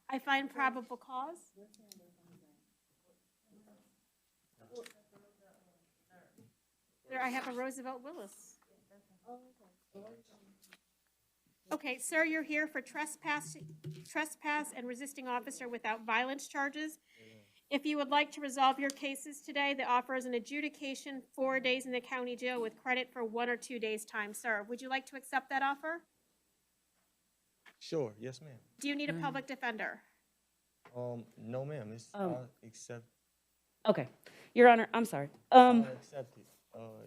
I find probable cause. There, I have a Roosevelt Willis. Okay, sir, you're here for trespass and resisting officer without violence charges. If you would like to resolve your cases today, the offer is an adjudication 4 days in the county jail with credit for 1 or 2 days' time served. Would you like to accept that offer? Sure. Yes, ma'am. Do you need a public defender? No, ma'am. It's accept. Okay, Your Honor, I'm sorry. Accept it.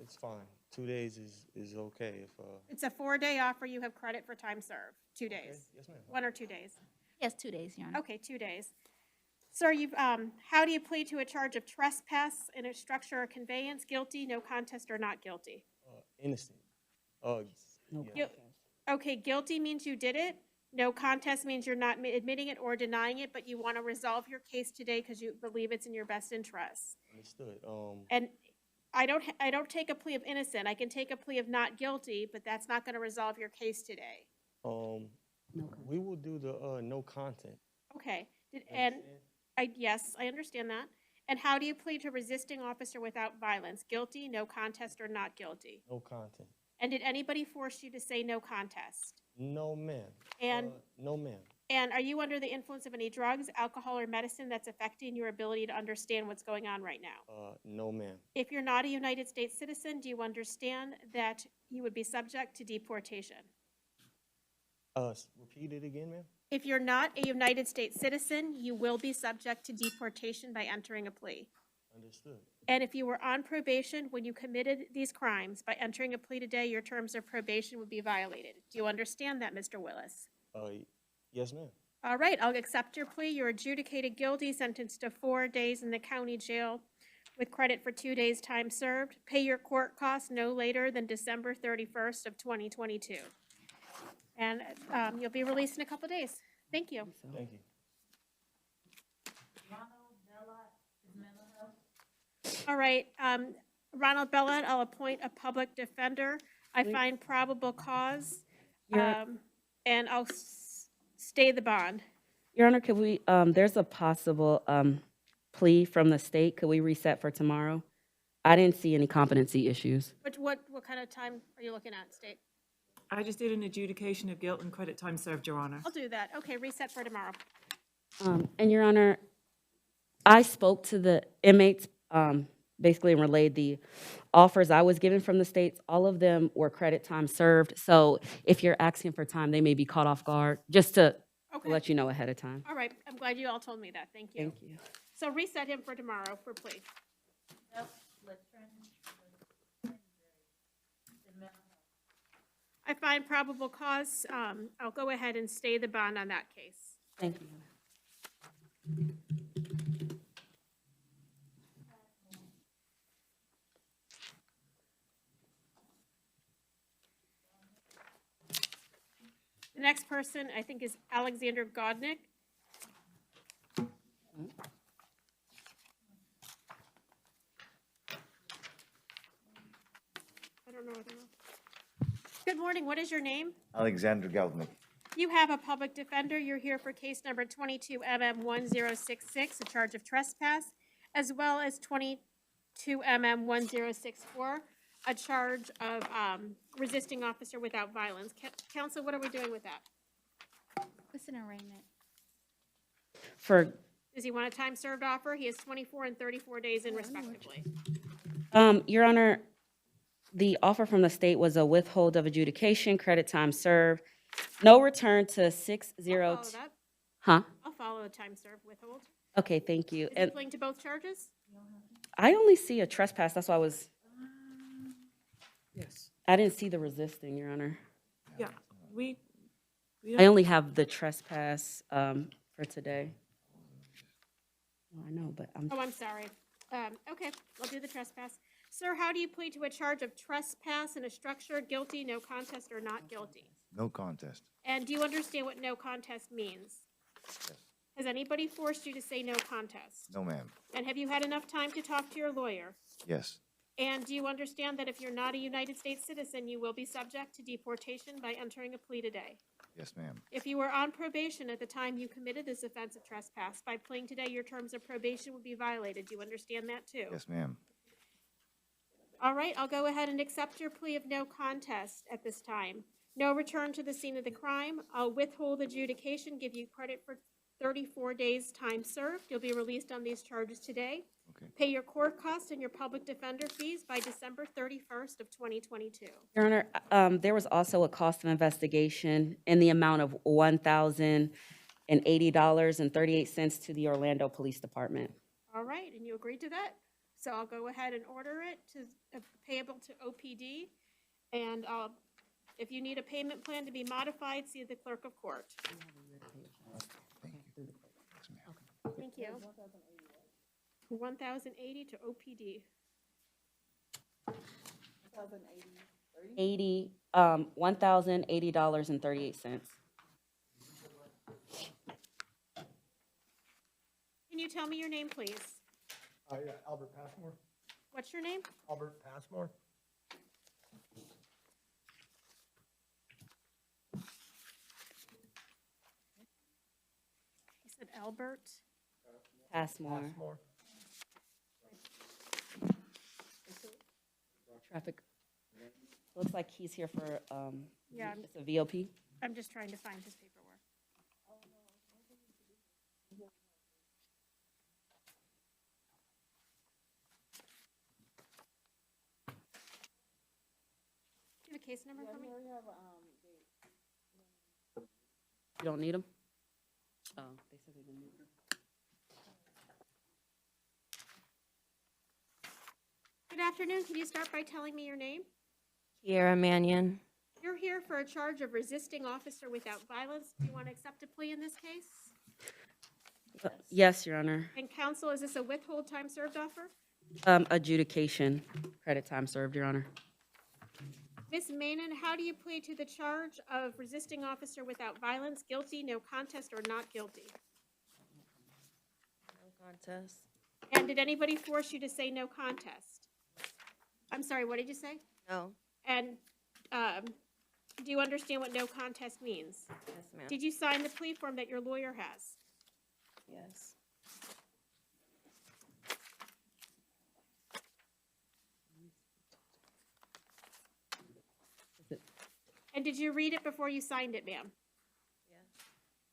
It's fine. 2 days is okay if. It's a 4-day offer. You have credit for time served. 2 days. Yes, ma'am. 1 or 2 days. Yes, 2 days, Your Honor. Okay, 2 days. Sir, how do you plead to a charge of trespass in a structure or conveyance? Guilty, no contest, or not guilty? Innocent. Gui- Okay, guilty means you did it. No contest means you're not admitting it or denying it, but you want to resolve your case today because you believe it's in your best interest. Understood. And I don't take a plea of innocent. I can take a plea of not guilty, but that's not going to resolve your case today. We will do the no content. Okay, yes, I understand that. And how do you plead to resisting officer without violence? Guilty, no contest, or not guilty? No content. And did anybody force you to say no contest? No, ma'am. And No, ma'am. And are you under the influence of any drugs, alcohol, or medicine that's affecting your ability to understand what's going on right now? No, ma'am. If you're not a United States citizen, do you understand that you would be subject to deportation? Repeat it again, ma'am. If you're not a United States citizen, you will be subject to deportation by entering a plea. Understood. And if you were on probation when you committed these crimes, by entering a plea today, your terms of probation would be violated. Do you understand that, Mr. Willis? Yes, ma'am. All right, I'll accept your plea. You're adjudicated guilty, sentenced to 4 days in the county jail with credit for 2 days' time served. Pay your court costs no later than December 31st of 2022. And you'll be released in a couple days. Thank you. Thank you. All right, Ronald Bellot, I'll appoint a public defender. I find probable cause, and I'll stay the bond. Your Honor, could we, there's a possible plea from the state. Could we reset for tomorrow? I didn't see any competency issues. What kind of time are you looking at, State? I just did an adjudication of guilt and credit time served, Your Honor. I'll do that. Okay, reset for tomorrow. And Your Honor, I spoke to the inmates, basically and relayed the offers I was given from the states. All of them were credit time served. So if you're asking for time, they may be caught off guard, just to let you know ahead of time. All right, I'm glad you all told me that. Thank you. Thank you. So reset him for tomorrow for plea. I find probable cause. I'll go ahead and stay the bond on that case. Thank you. The next person, I think, is Alexander Godnick. I don't know. Good morning. What is your name? Alexander Goldnick. You have a public defender. You're here for case number 22MM1066, a charge of trespass, as well as 22MM1064, a charge of resisting officer without violence. Counsel, what are we doing with that? It's an arraignment. For, Does he want a time served offer? He has 24 and 34 days in respectively. Your Honor, the offer from the state was a withhold of adjudication, credit time served, no return to I'll follow 602. that. Huh? I'll follow a time served withhold. Okay, thank you. Is he And pleading to both charges? I only see a trespass, that's why I was, Yes. I didn't see the resisting, Your Honor. Yeah, we I only have the trespass for today. Well, I know, but I'm, Oh, I'm sorry. Okay, I'll do the trespass. Sir, how do you plead to a charge of trespass in a structure, guilty, no contest, or not guilty? No contest. And do you understand what no contest means? Has anybody forced you to say no contest? No, ma'am. And have you had enough time to talk to your lawyer? Yes. And do you understand that if you're not a United States citizen, you will be subject to deportation by entering a plea today? Yes, ma'am. If you were on probation at the time you committed this offense of trespass, by pleading today, your terms of probation would be violated. Do you understand that too? Yes, ma'am. All right, I'll go ahead and accept your plea of no contest at this time. No return to the scene of the crime. I'll withhold adjudication, give you credit for 34 days time served. You'll be released on these charges today. Okay. Pay your court costs and your public defender fees by December 31st of 2022. Your Honor, there was also a cost of investigation in the amount of $1,080.38 to the Orlando Police Department. All right, and you agreed to that? So I'll go ahead and order it to payable to OPD. And if you need a payment plan to be modified, see the clerk of court. Thank you. 1,080 to OPD. $1,080.38. Can you tell me your name, please? Yeah, Albert Passmore. What's your name? Albert Passmore. You said Albert. Passmore. Passmore. Traffic. Looks like he's here for, Yeah, it's a VOP. I'm just trying to find his paperwork. Do you have a case number for me? You don't need him? Oh, they said they didn't need him. Good afternoon. Can you start by telling me your name? Kiera Mannion. You're here for a charge of resisting officer without violence. Do you want to accept a plea in this case? Yes, Your Honor. And counsel, is this a withhold time served offer? Adjudication, credit time served, Your Honor. Ms. Manin, how do you plead to the charge of resisting officer without violence, guilty, no contest, or not guilty? No contest. And did anybody force you to say no contest? I'm sorry, what did you say? No. And do you understand what no contest means? Yes, ma'am. Did you sign the plea form that your lawyer has? Yes. And did you read it before you signed it, ma'am? Yes.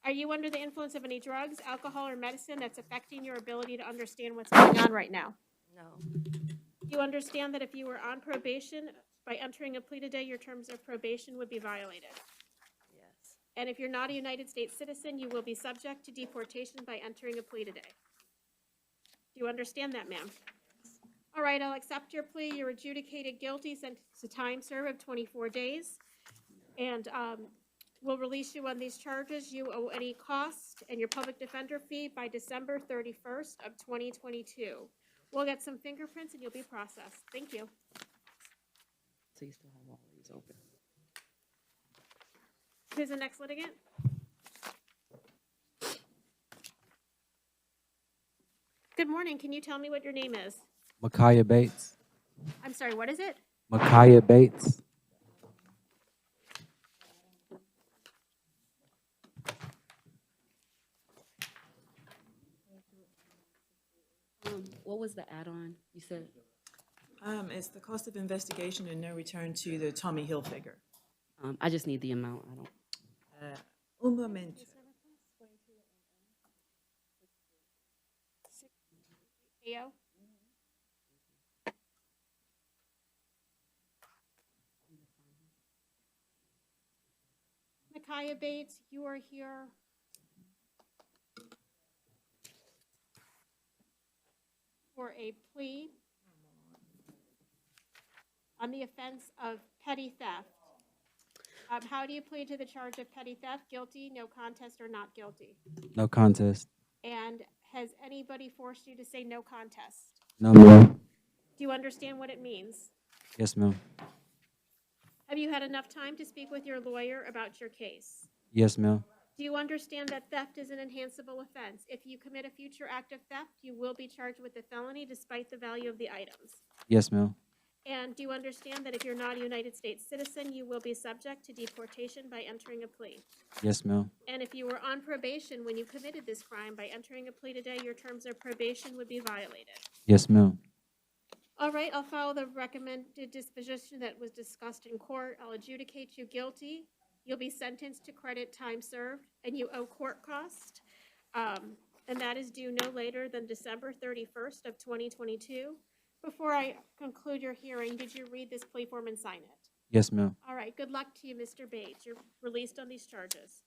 Are you under the influence of any drugs, alcohol, or medicine that's affecting your ability to understand what's going on right now? No. Do you understand that if you were on probation, by entering a plea today, your terms of probation would be violated? Yes. And if you're not a United States citizen, you will be subject to deportation by entering a plea today. Do you understand that, ma'am? All right, I'll accept your plea. You're adjudicated guilty, sentenced to time served of 24 days. And we'll release you on these charges. You owe any cost and your public defender fee by December 31st of 2022. We'll get some fingerprints and you'll be processed. Thank you. So you still have all these open. Who's the next litigant? Good morning. Can you tell me what your name is? Micaiah Bates. I'm sorry, what is it? Micaiah Bates. what was the add-on? You said, It's the cost of investigation and no return to the Tommy Hill figure. I just need the amount. I don't. Un momento. AO? Micaiah Bates, you are here for a plea on the offense of petty theft. How do you plead to the charge of petty theft? Guilty, no contest, or not guilty? No contest. And has anybody forced you to say no contest? No, ma'am. Do you understand what it means? Yes, ma'am. Have you had enough time to speak with your lawyer about your case? Yes, ma'am. Do you understand that theft is an enhanceable offense? If you commit a future act of theft, you will be charged with a felony despite the value of the items. Yes, ma'am. And do you understand that if you're not a United States citizen, you will be subject to deportation by entering a plea? Yes, ma'am. And if you were on probation when you committed this crime, by entering a plea today, your terms of probation would be violated. Yes, ma'am. All right, I'll follow the recommended disposition that was discussed in court. I'll adjudicate you guilty. You'll be sentenced to credit time served, and you owe court cost. And that is due no later than December 31st of 2022. Before I conclude your hearing, did you read this plea form and sign it? Yes, ma'am. All right, good luck to you, Mr. Bates. You're released on these charges.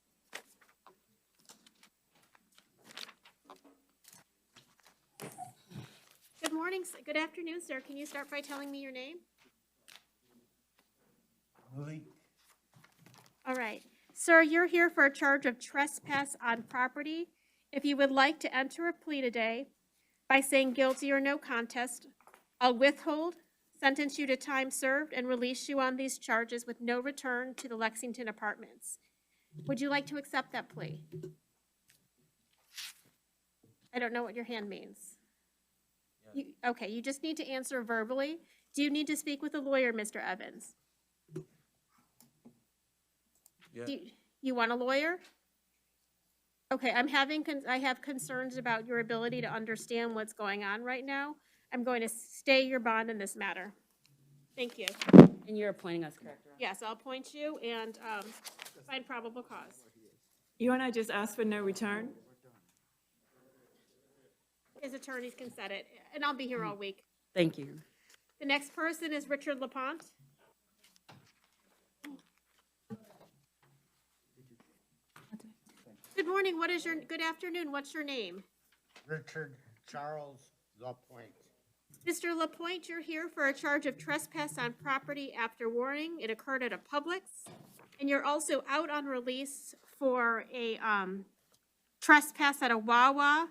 Good morning, good afternoon, sir. Can you start by telling me your name? All right. Sir, you're here for a charge of trespass on property. If you would like to enter a plea today by saying guilty or no contest, I'll withhold, sentence you to time served, and release you on these charges with no return to the Lexington Apartments. Would you like to accept that plea? I don't know what your hand means. Okay, you just need to answer verbally. Do you need to speak with a lawyer, Mr. Evans? Yeah. You want a lawyer? Okay, I have concerns about your ability to understand what's going on right now. I'm going to stay your bond in this matter. Thank you. And you're appointing us, correct? Yes, I'll appoint you and find probable cause. You and I just asked for no return? His attorneys can set it, and I'll be here all week. Thank you. The next person is Richard LaPont. Good morning, good afternoon, what's your name? Richard Charles LaPointe. Mr. LaPointe, you're here for a charge of trespass on property after warning. It occurred at a Publix. And you're also out on release for a trespass at a Wawa.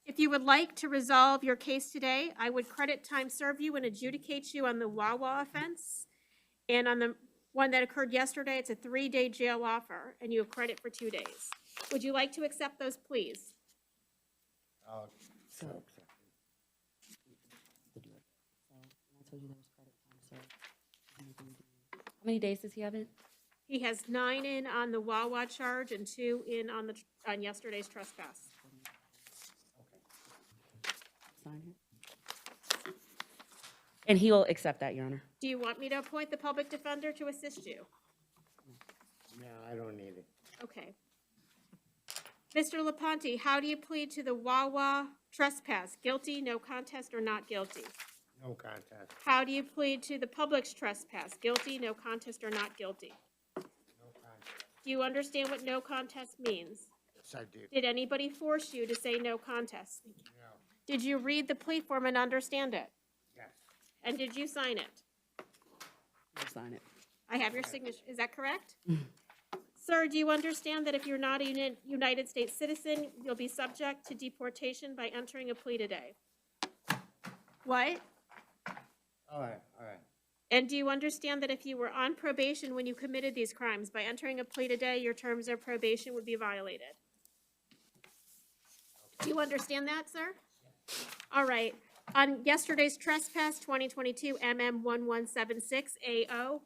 If you would like to resolve your case today, I would credit time serve you and adjudicate you on the Wawa offense. And on the one that occurred yesterday, it's a 3-day jail offer, and you have credit for 2 days. Would you like to accept those pleas? So, I told you there was credit time, so. How many days does he have in? He has 9 in on the Wawa charge and 2 in on yesterday's trespass. Sign here. And he will accept that, Your Honor. Do you want me to appoint the public defender to assist you? No, I don't need it. Okay. Mr. LaPonte, how do you plead to the Wawa trespass? Guilty, no contest, or not guilty? No contest. How do you plead to the Publix trespass? Guilty, no contest, or not guilty? No contest. Do you understand what no contest means? Yes, I did. Did anybody force you to say no contest? No. Did you read the plea form and understand it? Yes. And did you sign it? I'll sign it. I have your signature. Is that correct? Sir, do you understand that if you're not a United States citizen, you'll be subject to deportation by entering a plea today? What? All right, all right. And do you understand that if you were on probation when you committed these crimes, by entering a plea today, your terms of probation would be violated? Do you understand that, sir? All right. On yesterday's trespass, 2022 MM1176 AO,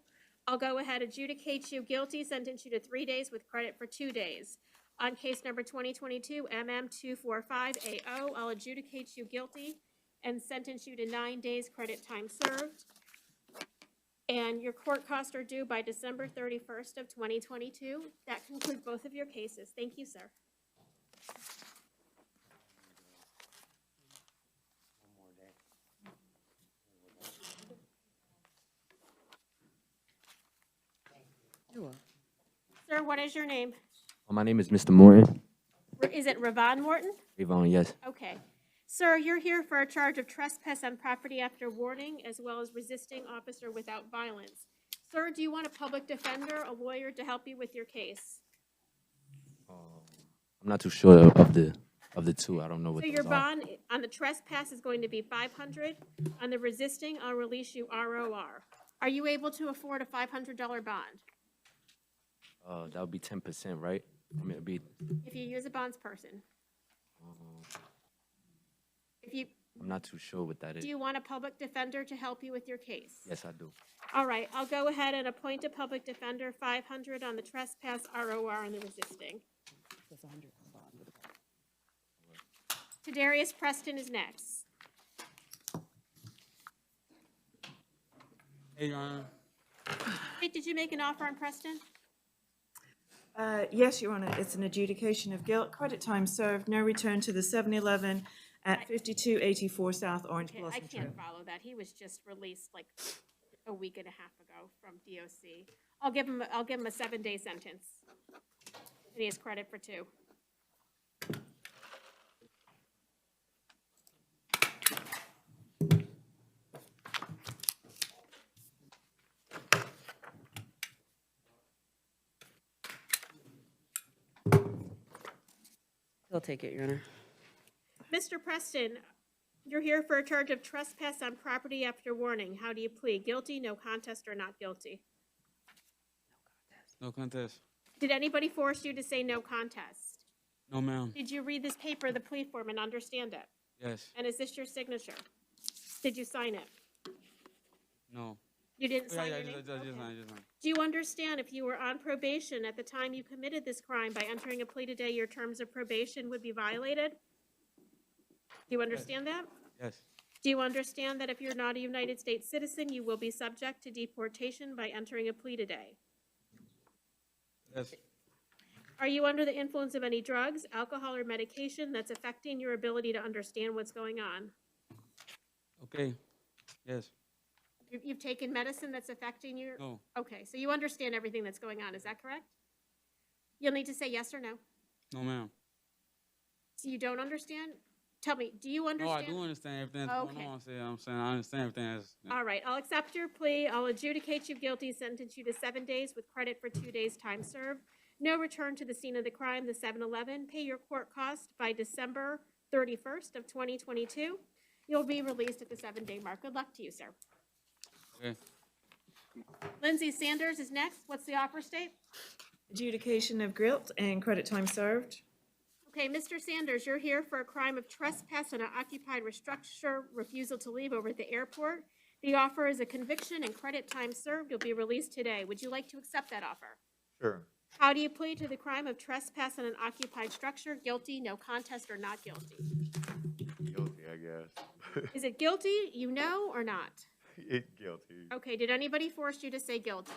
I'll go ahead, adjudicate you guilty, sentence you to 3 days with credit for 2 days. On case number 2022 MM245AO, I'll adjudicate you guilty and sentence you to 9 days credit time served. And your court costs are due by December 31st of 2022. That concludes both of your cases. Thank you, sir. Sir, what is your name? My name is Mr. Morton. Is it Ravon Morton? Yvonne, yes. Okay. Sir, you're here for a charge of trespass on property after warning, as well as resisting officer without violence. Sir, do you want a public defender, a lawyer to help you with your case? I'm not too sure of the two. I don't know what So those your are. bond on the trespass is going to be $500. On the resisting, I'll release you ROR. Are you able to afford a $500 bond? That would be 10%, right? I mean, it'd be. If you use a bonds person. If you, I'm not too sure what that is. do you want a public defender to help you with your case? Yes, I do. All right, I'll go ahead and appoint a public defender, $500 on the trespass, ROR on the resisting. Tadarius Preston is next. Hey, Your Honor. Hey, did you make an offer on Preston? Yes, Your Honor, it's an adjudication of guilt, credit time served, no return to the 7-Eleven at 5284 South Orange Okay, I Blossom Trail. can't follow that. He was just released like a week and a half ago from DOC. I'll give him a 7-day sentence. And he has credit for 2. He'll take it, Your Honor. Mr. Preston, you're here for a charge of trespass on property after warning. How do you plead? Guilty, no contest, or not guilty? No contest. Did anybody force you to say no contest? No, ma'am. Did you read this paper, the plea form, and understand it? Yes. And is this your signature? Did you sign it? No. You didn't Yeah, sign yeah, your name? just Okay. sign, just sign. Do you understand if you were on probation at the time you committed this crime, by entering a plea today, your terms of probation would be violated? Do you understand that? Yes. Do you understand that if you're not a United States citizen, you will be subject to deportation by entering a plea today? Yes. Are you under the influence of any drugs, alcohol, or medication that's affecting your ability to understand what's going on? Okay. Yes. You've taken medicine that's affecting your? No. Okay, so you understand everything that's going on, is that correct? You'll need to say yes or no. No, ma'am. So you don't understand? Tell me, do you No, I understand? do understand everything that's Okay. going on. I'm saying I understand everything that's. All right, I'll accept your plea. I'll adjudicate you guilty, sentence you to 7 days with credit for 2 days' time served. No return to the scene of the crime, the 7-Eleven. Pay your court cost by December 31st of 2022. You'll be released at the 7-day mark. Good luck to you, sir. Okay. Lindsay Sanders is next. What's the offer state? Adjudication of guilt and credit time served. Okay, Mr. Sanders, you're here for a crime of trespass on an occupied structure, refusal to leave over at the airport. The offer is a conviction and credit time served. You'll be released today. Would you like to accept that offer? Sure. How do you plead to the crime of trespass on an occupied structure? Guilty, no contest, or not guilty? Guilty, I guess. Is it guilty, you know, or not? Guilty. Okay, did anybody force you to say guilty?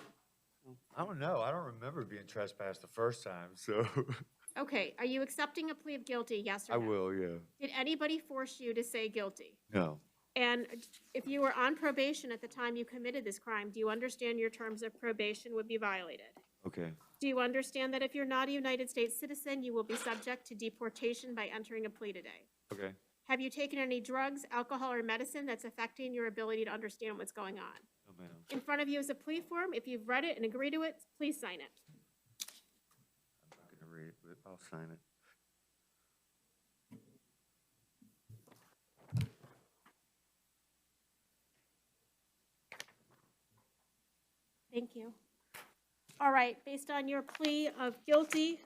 I don't know. I don't remember being trespassed the first time, so. Okay, are you accepting a plea of guilty, yes or I no? will, yeah. Did anybody force you to say guilty? No. And if you were on probation at the time you committed this crime, do you understand your terms of probation would be violated? Okay. Do you understand that if you're not a United States citizen, you will be subject to deportation by entering a plea today? Okay. Have you taken any drugs, alcohol, or medicine that's affecting your ability to understand what's going on? No, ma'am. In front of you is a plea form. If you've read it and agree to it, please sign it. I'm not gonna read it, but I'll sign it. Thank you. All right, based on your plea of guilty,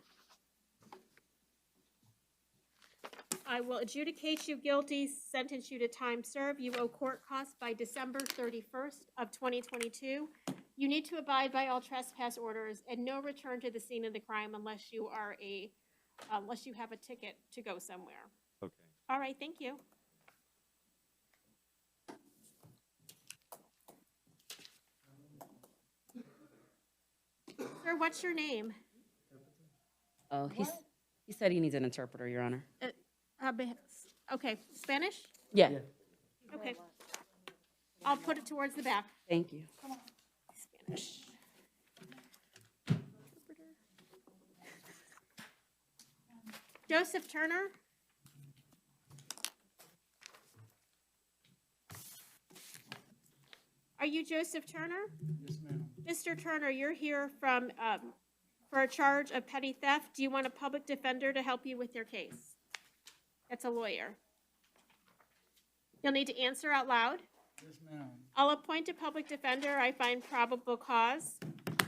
I will adjudicate you guilty, sentence you to time served. You owe court costs by December 31st of 2022. You need to abide by all trespass orders and no return to the scene of the crime unless you are a unless you have a ticket to go somewhere. Okay. All right, thank you. Sir, what's your name? Oh, he said he needs an interpreter, Your Honor. Okay, Spanish? Yeah. Okay. I'll put it towards the back. Thank you. Spanish. Joseph Turner? Are you Joseph Turner? Yes, ma'am. Mr. Turner, you're here from, for a charge of petty theft. Do you want a public defender to help you with your case? That's a lawyer. You'll need to answer out loud. Yes, ma'am. I'll appoint a public defender I find probable cause,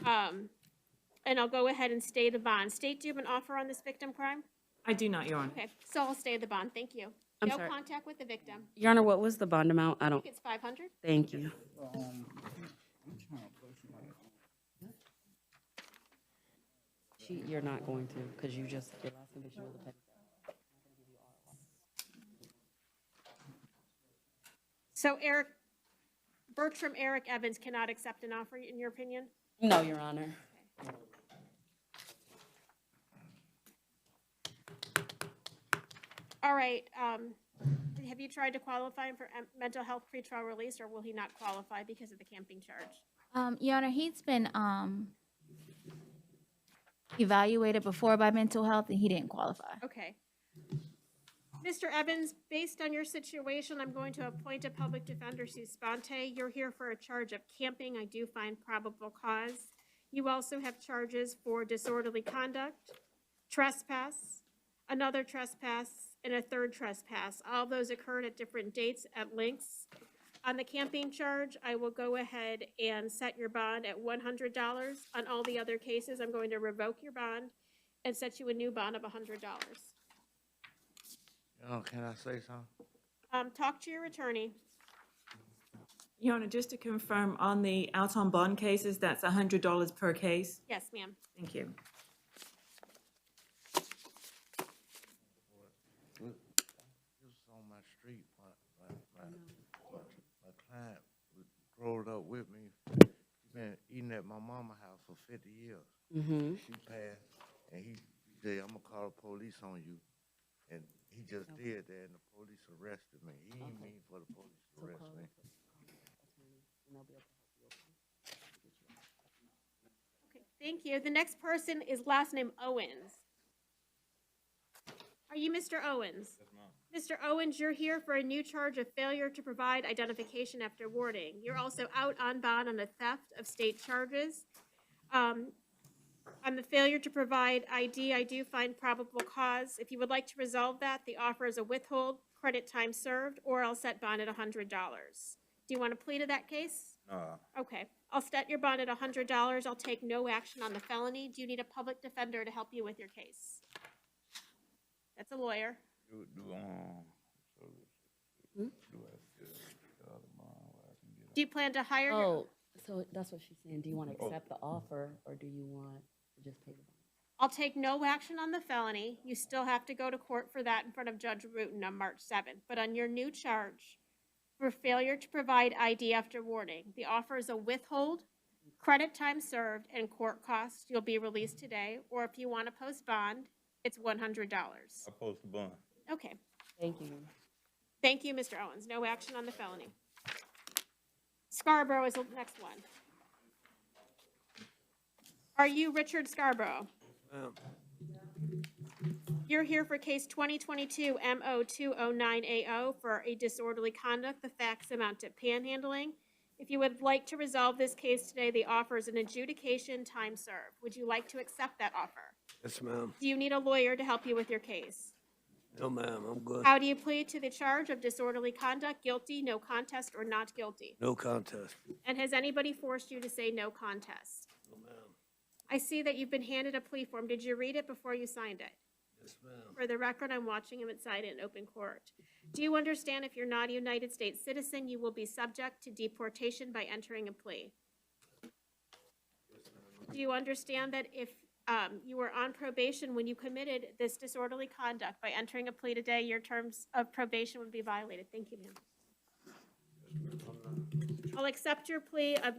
and I'll go ahead and stay the bond. State, do you have an offer on this victim crime? I do not, Your Honor. Okay, so I'll stay the bond, thank you. I'm No sorry. contact with the victim. Your Honor, what was the bond amount? I I don't, think it's 500. thank you. I'm trying to push my. You're not going to, because you just, your last conviction was a petty theft. So Bertram Eric Evans cannot accept an offer, in your opinion? No, Your Honor. All right, have you tried to qualify him for mental health pretrial release, or will he not qualify because of the camping charge? Your Honor, he's been evaluated before by mental health, and he didn't qualify. Okay. Mr. Evans, based on your situation, I'm going to appoint a public defender sui sponte. You're here for a charge of camping. I do find probable cause. You also have charges for disorderly conduct, trespass, another trespass, and a third trespass. All of those occurred at different dates at links. On the camping charge, I will go ahead and set your bond at $100. On all the other cases, I'm going to revoke your bond and set you a new bond of $100. Can I say something? Talk to your attorney. Your Honor, just to confirm, on the out on bond cases, that's $100 per case? Yes, ma'am. Thank you. This was on my street. My client rolled up with me. She been eating at my mama's house for 50 years. Mm-hmm. She passed, and he said, "I'm gonna call the police on you." And he just did that, and the police arrested me. He didn't mean for the police to arrest me. Okay, thank you. The next person is last name Owens. Are you Mr. Owens? Yes, ma'am. Mr. Owens, you're here for a new charge of failure to provide identification after warning. You're also out on bond on a theft of state charges. On the failure to provide ID, I do find probable cause. If you would like to resolve that, the offer is a withhold, credit time served, or I'll set bond at $100. Do you want to plead to that case? No. Okay, I'll set your bond at $100. I'll take no action on the felony. Do you need a public defender to help you with your case? That's a lawyer. Do you plan to hire? Oh, so that's what she's saying. Do you want to accept the offer, or do you want to just pay the bond? I'll take no action on the felony. You still have to go to court for that in front of Judge Rutan on March 7th. But on your new charge for failure to provide ID after warning, the offer is a withhold, credit time served, and court costs. You'll be released today. Or if you want to post bond, it's $100. I post the bond. Okay. Thank you. Thank you, Mr. Owens. No action on the felony. Scarborough is the next one. Are you Richard Scarborough? You're here for case 2022 MO209AO for a disorderly conduct. The facts amount to panhandling. If you would like to resolve this case today, the offer is an adjudication time served. Would you like to accept that offer? Yes, ma'am. Do you need a lawyer to help you with your case? No, ma'am, I'm good. How do you plead to the charge of disorderly conduct? Guilty, no contest, or not guilty? No contest. And has anybody forced you to say no contest? No, ma'am. I see that you've been handed a plea form. Did you read it before you signed it? Yes, ma'am. For the record, I'm watching him inside in open court. Do you understand if you're not a United States citizen, you will be subject to deportation by entering a plea? Do you understand that if you were on probation when you committed this disorderly conduct. By entering a plea today, your terms of probation would be violated. Thank you, ma'am. I'll accept your plea of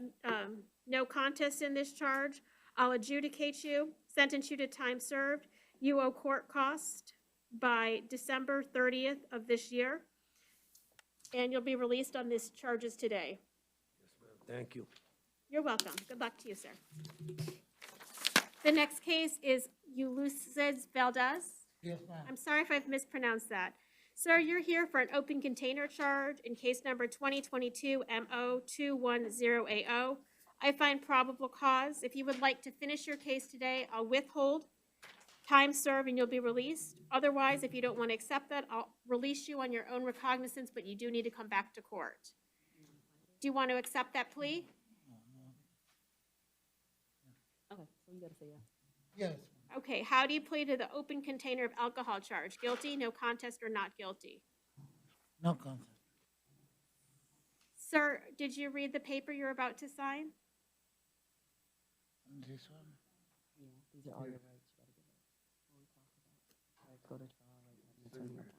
no contest in this charge. I'll adjudicate you, sentence you to time served. You owe court cost by December 30th of this year, and you'll be released on these charges today. Thank you. You're welcome. Good luck to you, sir. The next case is Ulysses Valdez. Yes, ma'am. I'm sorry if I've mispronounced that. Sir, you're here for an open container charge in case number 2022 MO210AO. I find probable cause. If you would like to finish your case today, I'll withhold time served and you'll be released. Otherwise, if you don't want to accept that, I'll release you on your own recognizance, but you do need to come back to court. Do you want to accept that plea? Okay, so you gotta say yes. Yes. Okay, how do you plead to the open container of alcohol charge? Guilty, no contest, or not guilty? No contest. Sir, did you read the paper you're about to sign? This one? Yeah, these are all your rights. You gotta give it. What we talked about. Right, go to trial, right, have an attorney appointed.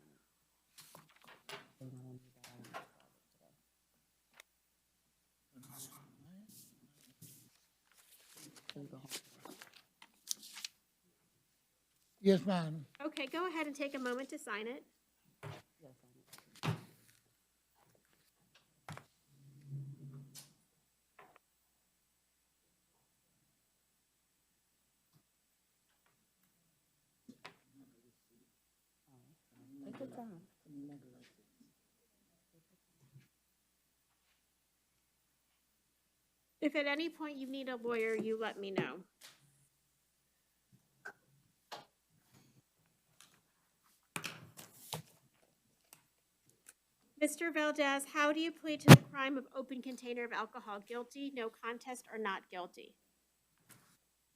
They don't want you to die on this project today. So you go home. Yes, ma'am. Okay, go ahead and take a moment to sign it. Yes, I know. Take your time. If at any point you need a lawyer, you let me know. Mr. Valdez, how do you plead to the crime of open container of alcohol? Guilty, no contest, or not guilty?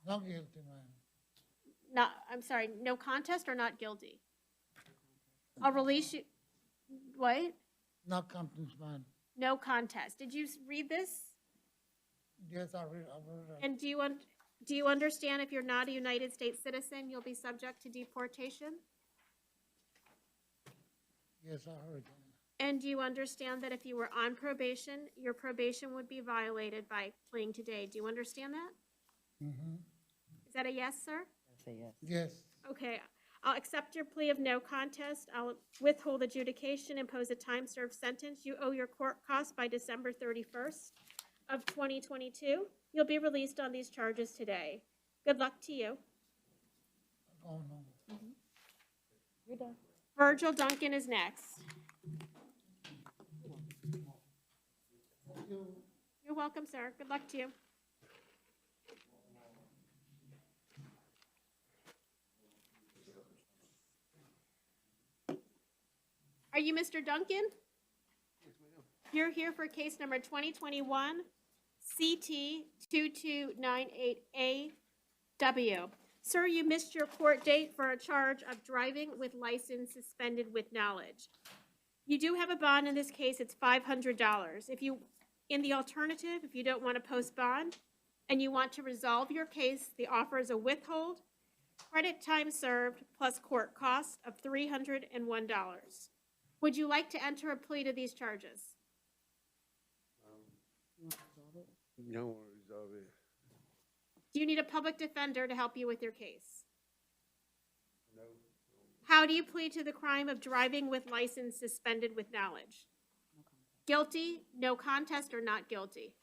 Not guilty, ma'am. Not, I'm sorry, no contest or not guilty? I'll release you. What? Not contest, ma'am. No contest. Did you read this? Yes, I read it. And do you understand if you're not a United States citizen, you'll be subject to deportation? Yes, I heard that. And do you understand that if you were on probation, your probation would be violated by pleading today? Do you understand that? Mm-hmm. Is that a yes, sir? Say yes. Yes. Okay, I'll accept your plea of no contest. I'll withhold adjudication, impose a time-served sentence. You owe your court costs by December 31st of 2022. You'll be released on these charges today. Good luck to you. Oh, no. You're done. Virgil Duncan is next. You're welcome, sir. Good luck to you. Are you Mr. Duncan? You're here for case number 2021 CT 2298AW. Sir, you missed your court date for a charge of driving with license suspended with knowledge. You do have a bond in this case. It's $500. In the alternative, if you don't want to post bond and you want to resolve your case, the offer is a withhold, credit time served, plus court costs of $301. Would you like to enter a plea to these charges? No one resolve it. Do you need a public defender to help you with your case? No. How do you plead to the crime of driving with license suspended with knowledge? Guilty, no contest, or not guilty?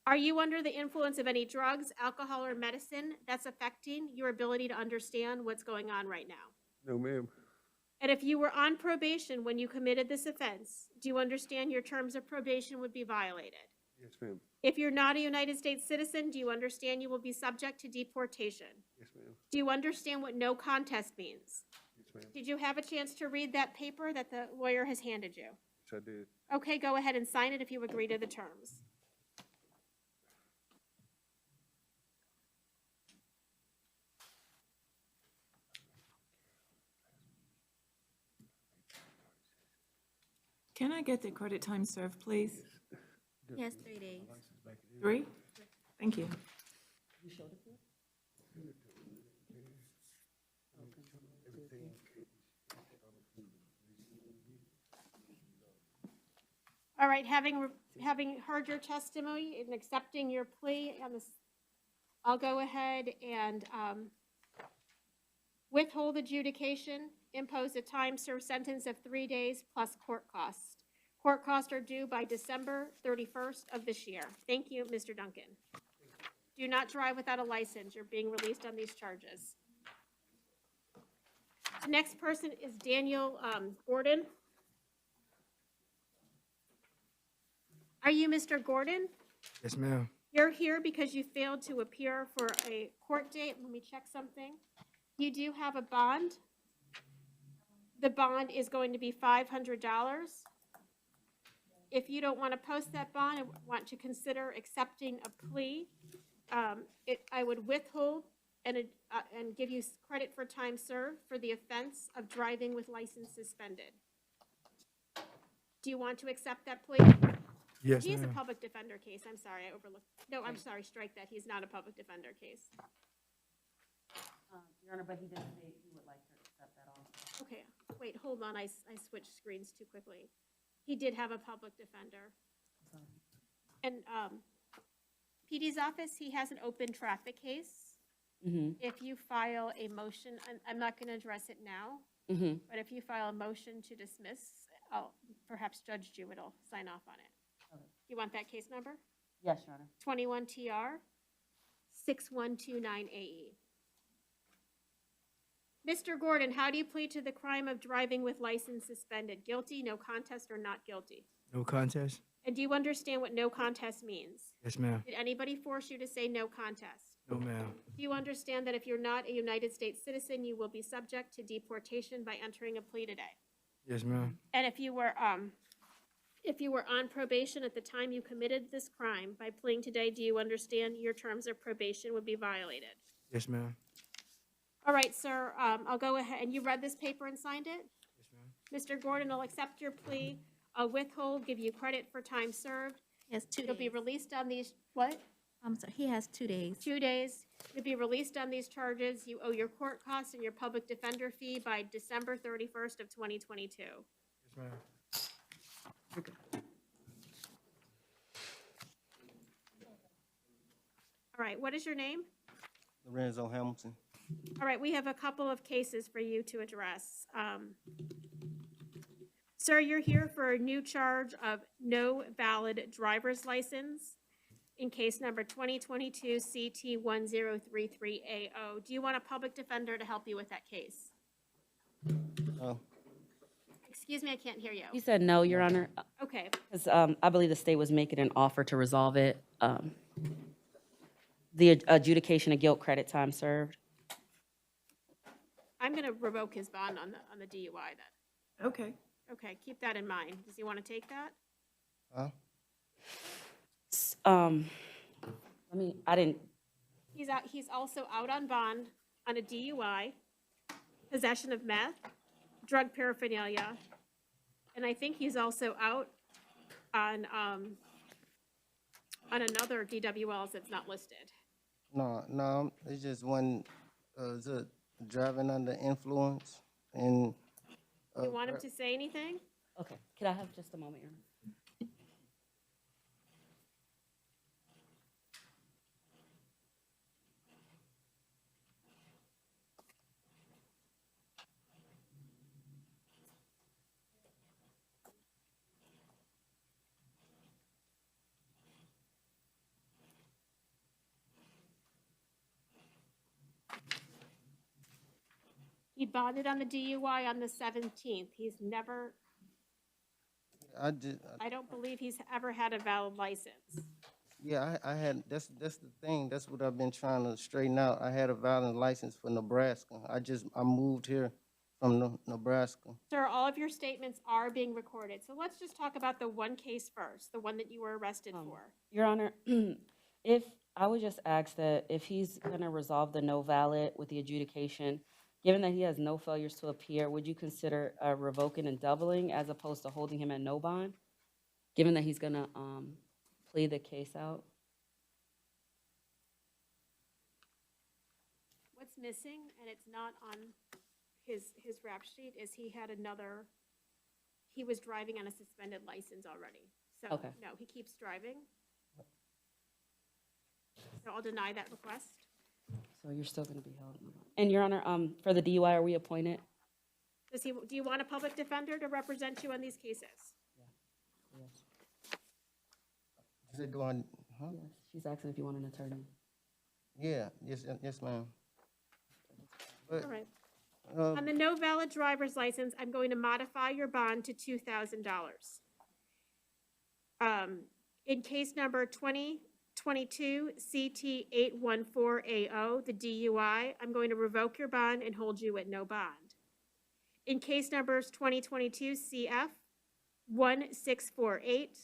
Are you under the influence of any drugs, alcohol, or medicine that's affecting your ability to understand what's going on right now? No, ma'am. And if you were on probation when you committed this offense, do you understand your terms of probation would be violated? Yes, ma'am. If you're not a United States citizen, do you understand you will be subject to deportation? Yes, ma'am. Do you understand what no contest means? Yes, ma'am. Did you have a chance to read that paper that the lawyer has handed you? Yes, I did. Okay, go ahead and sign it if you agree to the terms. Can I get the credit time served, please? Yes, 3 days. 3? Thank you. You showed it to us? All right, having heard your testimony and accepting your plea on this, I'll go ahead and withhold adjudication, impose a time-served sentence of 3 days plus court costs. Court costs are due by December 31st of this year. Thank you, Mr. Duncan. Do not drive without a license. You're being released on these charges. The next person is Daniel Gordon. Are you Mr. Gordon? Yes, ma'am. You're here because you failed to appear for a court date. Let me check something. You do have a bond. The bond is going to be $500. If you don't want to post that bond and want to consider accepting a plea, I would withhold and give you credit for time served for the offense of driving with license suspended. Do you want to accept that plea? Yes, He is a ma'am. public defender case. I'm sorry, I overlooked. No, I'm sorry, strike that. He's not a public defender case. Your Honor, but he did say he would like to accept that also. Okay, wait, hold on. I switched screens too quickly. He did have a public defender. And PD's office, he has an open traffic case. If you file a motion, I'm not going to address it now, but if you file a motion to dismiss, perhaps Judge Jewett will sign off on it. Okay. You want that case number? Yes, Your Honor. 21 TR 6129 AE. Mr. Gordon, how do you plead to the crime of driving with license suspended? Guilty, no contest, or not guilty? No contest? And do you understand what no contest means? Yes, ma'am. Did anybody force you to say no contest? No, ma'am. Do you understand that if you're not a United States citizen, you will be subject to deportation by entering a plea today? Yes, ma'am. And if you were on probation at the time you committed this crime, by pleading today, do you understand your terms of probation would be violated? Yes, ma'am. All right, sir, I'll go ahead, and you read this paper and signed it? Yes, ma'am. Mr. Gordon, I'll accept your plea. I'll withhold, give you credit for time served. Yes, 2 You'll be days. released on these, what? I'm sorry, he has 2 days. 2 days. You'll be released on these charges. You owe your court costs and your public defender fee by December 31st of 2022. Yes, ma'am. All right, what is your name? Lorenzo Hamilton. All right, we have a couple of cases for you to address. Sir, you're here for a new charge of no valid driver's license in case number 2022 CT1033AO. Do you want a public defender to help you with that case? Oh, Excuse me, I can't hear you. He said no, Your Honor, Okay, because I believe the state was making an offer to resolve it. The adjudication of guilt, credit time served. I'm going to revoke his bond on the DUI then. Okay. Okay, keep that in mind. Does he want to take that? huh? I didn't, He's also out on bond on a DUI, possession of meth, drug paraphernalia, and I think he's also out on another DWLs that's not listed. No, it's just one, is it driving under influence and. You want him to say anything? okay, could I have just a moment, Your Honor? He bonded on the DUI on the 17th. He's never, I don't believe he's ever had a valid license. Yeah, I had, that's the thing, that's what I've been trying to straighten out. I had a valid license for Nebraska. I moved here from Nebraska. Sir, all of your statements are being recorded. So let's just talk about the one case first, the one that you were arrested for. Your Honor, if, I would just ask that if he's gonna resolve the no valid with the adjudication, given that he has no failures to appear, would you consider revoking and doubling as opposed to holding him at no bond? Given that he's gonna plead the case out? What's missing, and it's not on his rap sheet, is he had he was driving on a suspended license already. So, Okay. no, he keeps driving. So I'll deny that request. So you're still gonna be held. And Your Honor, for the DUI, are we appointed? Do you want a public defender to represent you on these cases? Yes. Is it doing, huh? Yes. She's asking if you want an attorney. Yeah, yes, yes, ma'am. But, All right. uh, On the no valid driver's license, I'm going to modify your bond to $2,000. In case number 2022 CT 814AO, the DUI, I'm going to revoke your bond and hold you at no bond. In case numbers 2022 CF 1648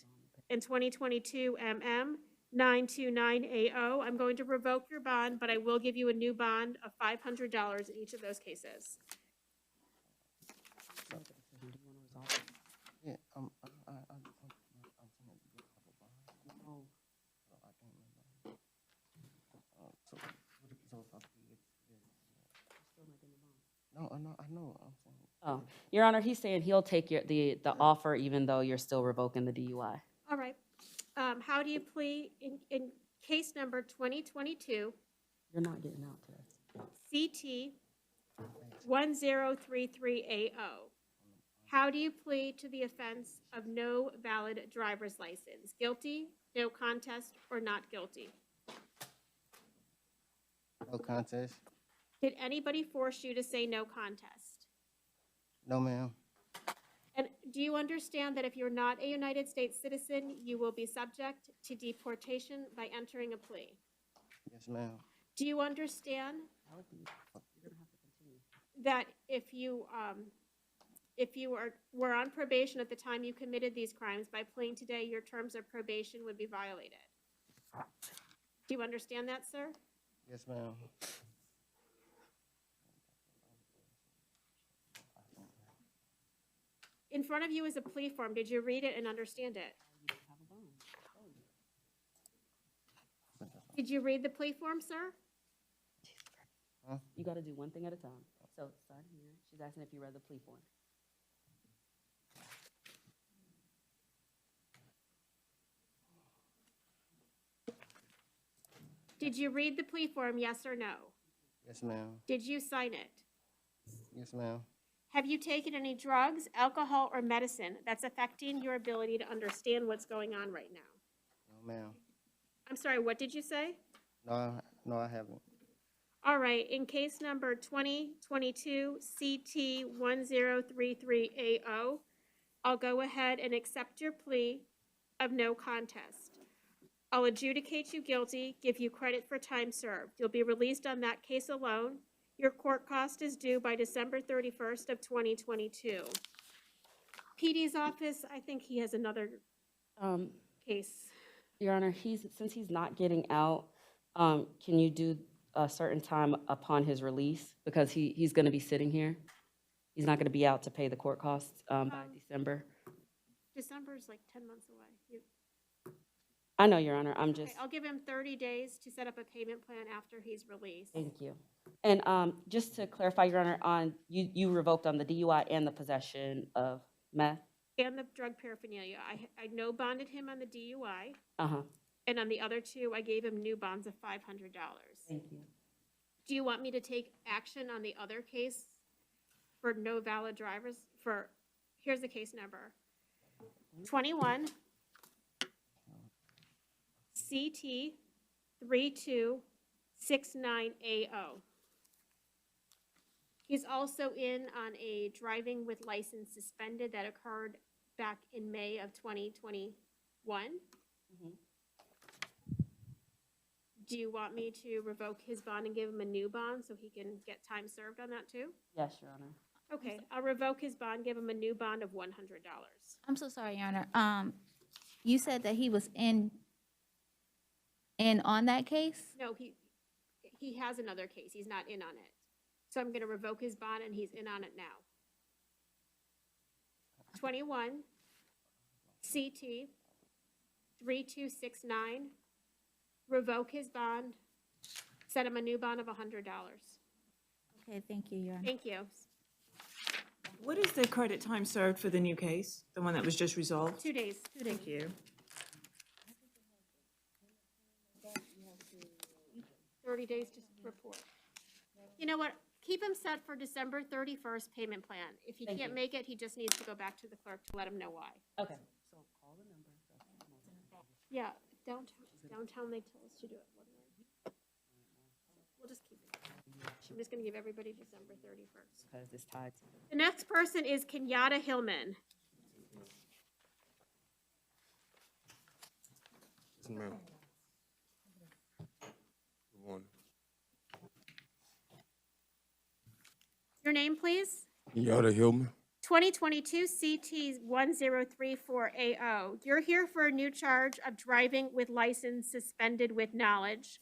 and 2022 MM 929AO, I'm going to revoke your bond, but I will give you a new bond of $500 in each of those cases. yeah, No, I know. I'm saying. Oh, Your Honor, he's saying he'll take the offer even though you're still revoking the DUI. All right. How do you plead in case number 2022 You're not getting out today. CT 1033AO? How do you plead to the offense of no valid driver's license? Guilty, no contest, or not guilty? No contest. Did anybody force you to say no contest? No, ma'am. And do you understand that if you're not a United States citizen, you will be subject to deportation by entering a plea? Yes, ma'am. Do you understand that if you were on probation at the time you committed these crimes, by pleading today, your terms of probation would be violated? Do you understand that, sir? Yes, ma'am. In front of you is a plea form. Did you read it and understand it? Did you read the plea form, sir? Huh? You gotta do one thing at a time. So sign here. She's asking if you read the plea form. Did you read the plea form, yes or no? Yes, ma'am. Did you sign it? Yes, ma'am. Have you taken any drugs, alcohol, or medicine that's affecting your ability to understand what's going on right now? No, ma'am. I'm sorry, what did you say? No, I haven't. All right, in case number 2022 CT 1033AO, I'll go ahead and accept your plea of no contest. I'll adjudicate you guilty, give you credit for time served. You'll be released on that case alone. Your court cost is due by December 31st of 2022. PD's office, I think he has another case. Your Honor, since he's not getting out, can you do a certain time upon his release? Because he's gonna be sitting here. He's not gonna be out to pay the court costs by December. December's like 10 months away. I know, Your Honor, I'm just. Okay, I'll give him 30 days to set up a payment plan after he's released. Thank you. And just to clarify, Your Honor, you revoked on the DUI and the possession of meth? And the drug paraphernalia. I no bonded him on the DUI. Uh-huh. And on the other two, I gave him new bonds of $500. Thank you. Do you want me to take action on the other case for no valid drivers? Here's the case number. 21 CT 3269AO. He's also in on a driving with license suspended that occurred back in May of 2021. Do you want me to revoke his bond and give him a new bond so he can get time served on that too? Yes, Your Honor. Okay, I'll revoke his bond, give him a new bond of $100. I'm so sorry, Your Honor. You said that he was in on that case? No, he has another case. He's not in on it. So I'm going to revoke his bond and he's in on it now. 21 CT 3269. Revoke his bond. Set him a new bond of $100. Okay, thank you, Your Honor. Thank you. What is the credit time served for the new case, the one that was just resolved? 2 days. 2 days. Thank you. 30 days to report. You know what? Keep him set for December 31st payment plan. If he Thank can't you. make it, he just needs to go back to the clerk to let him know why. Okay. So call the number. Yeah, downtown they tell us to do it. We'll just keep it. I'm just gonna give everybody December 31st. Because it's tied to. The next person is Kenyatta Hillman. Yes, ma'am. Good morning. Your name, please? Yada Hillman. 2022 CT 1034AO. You're here for a new charge of driving with license suspended with knowledge.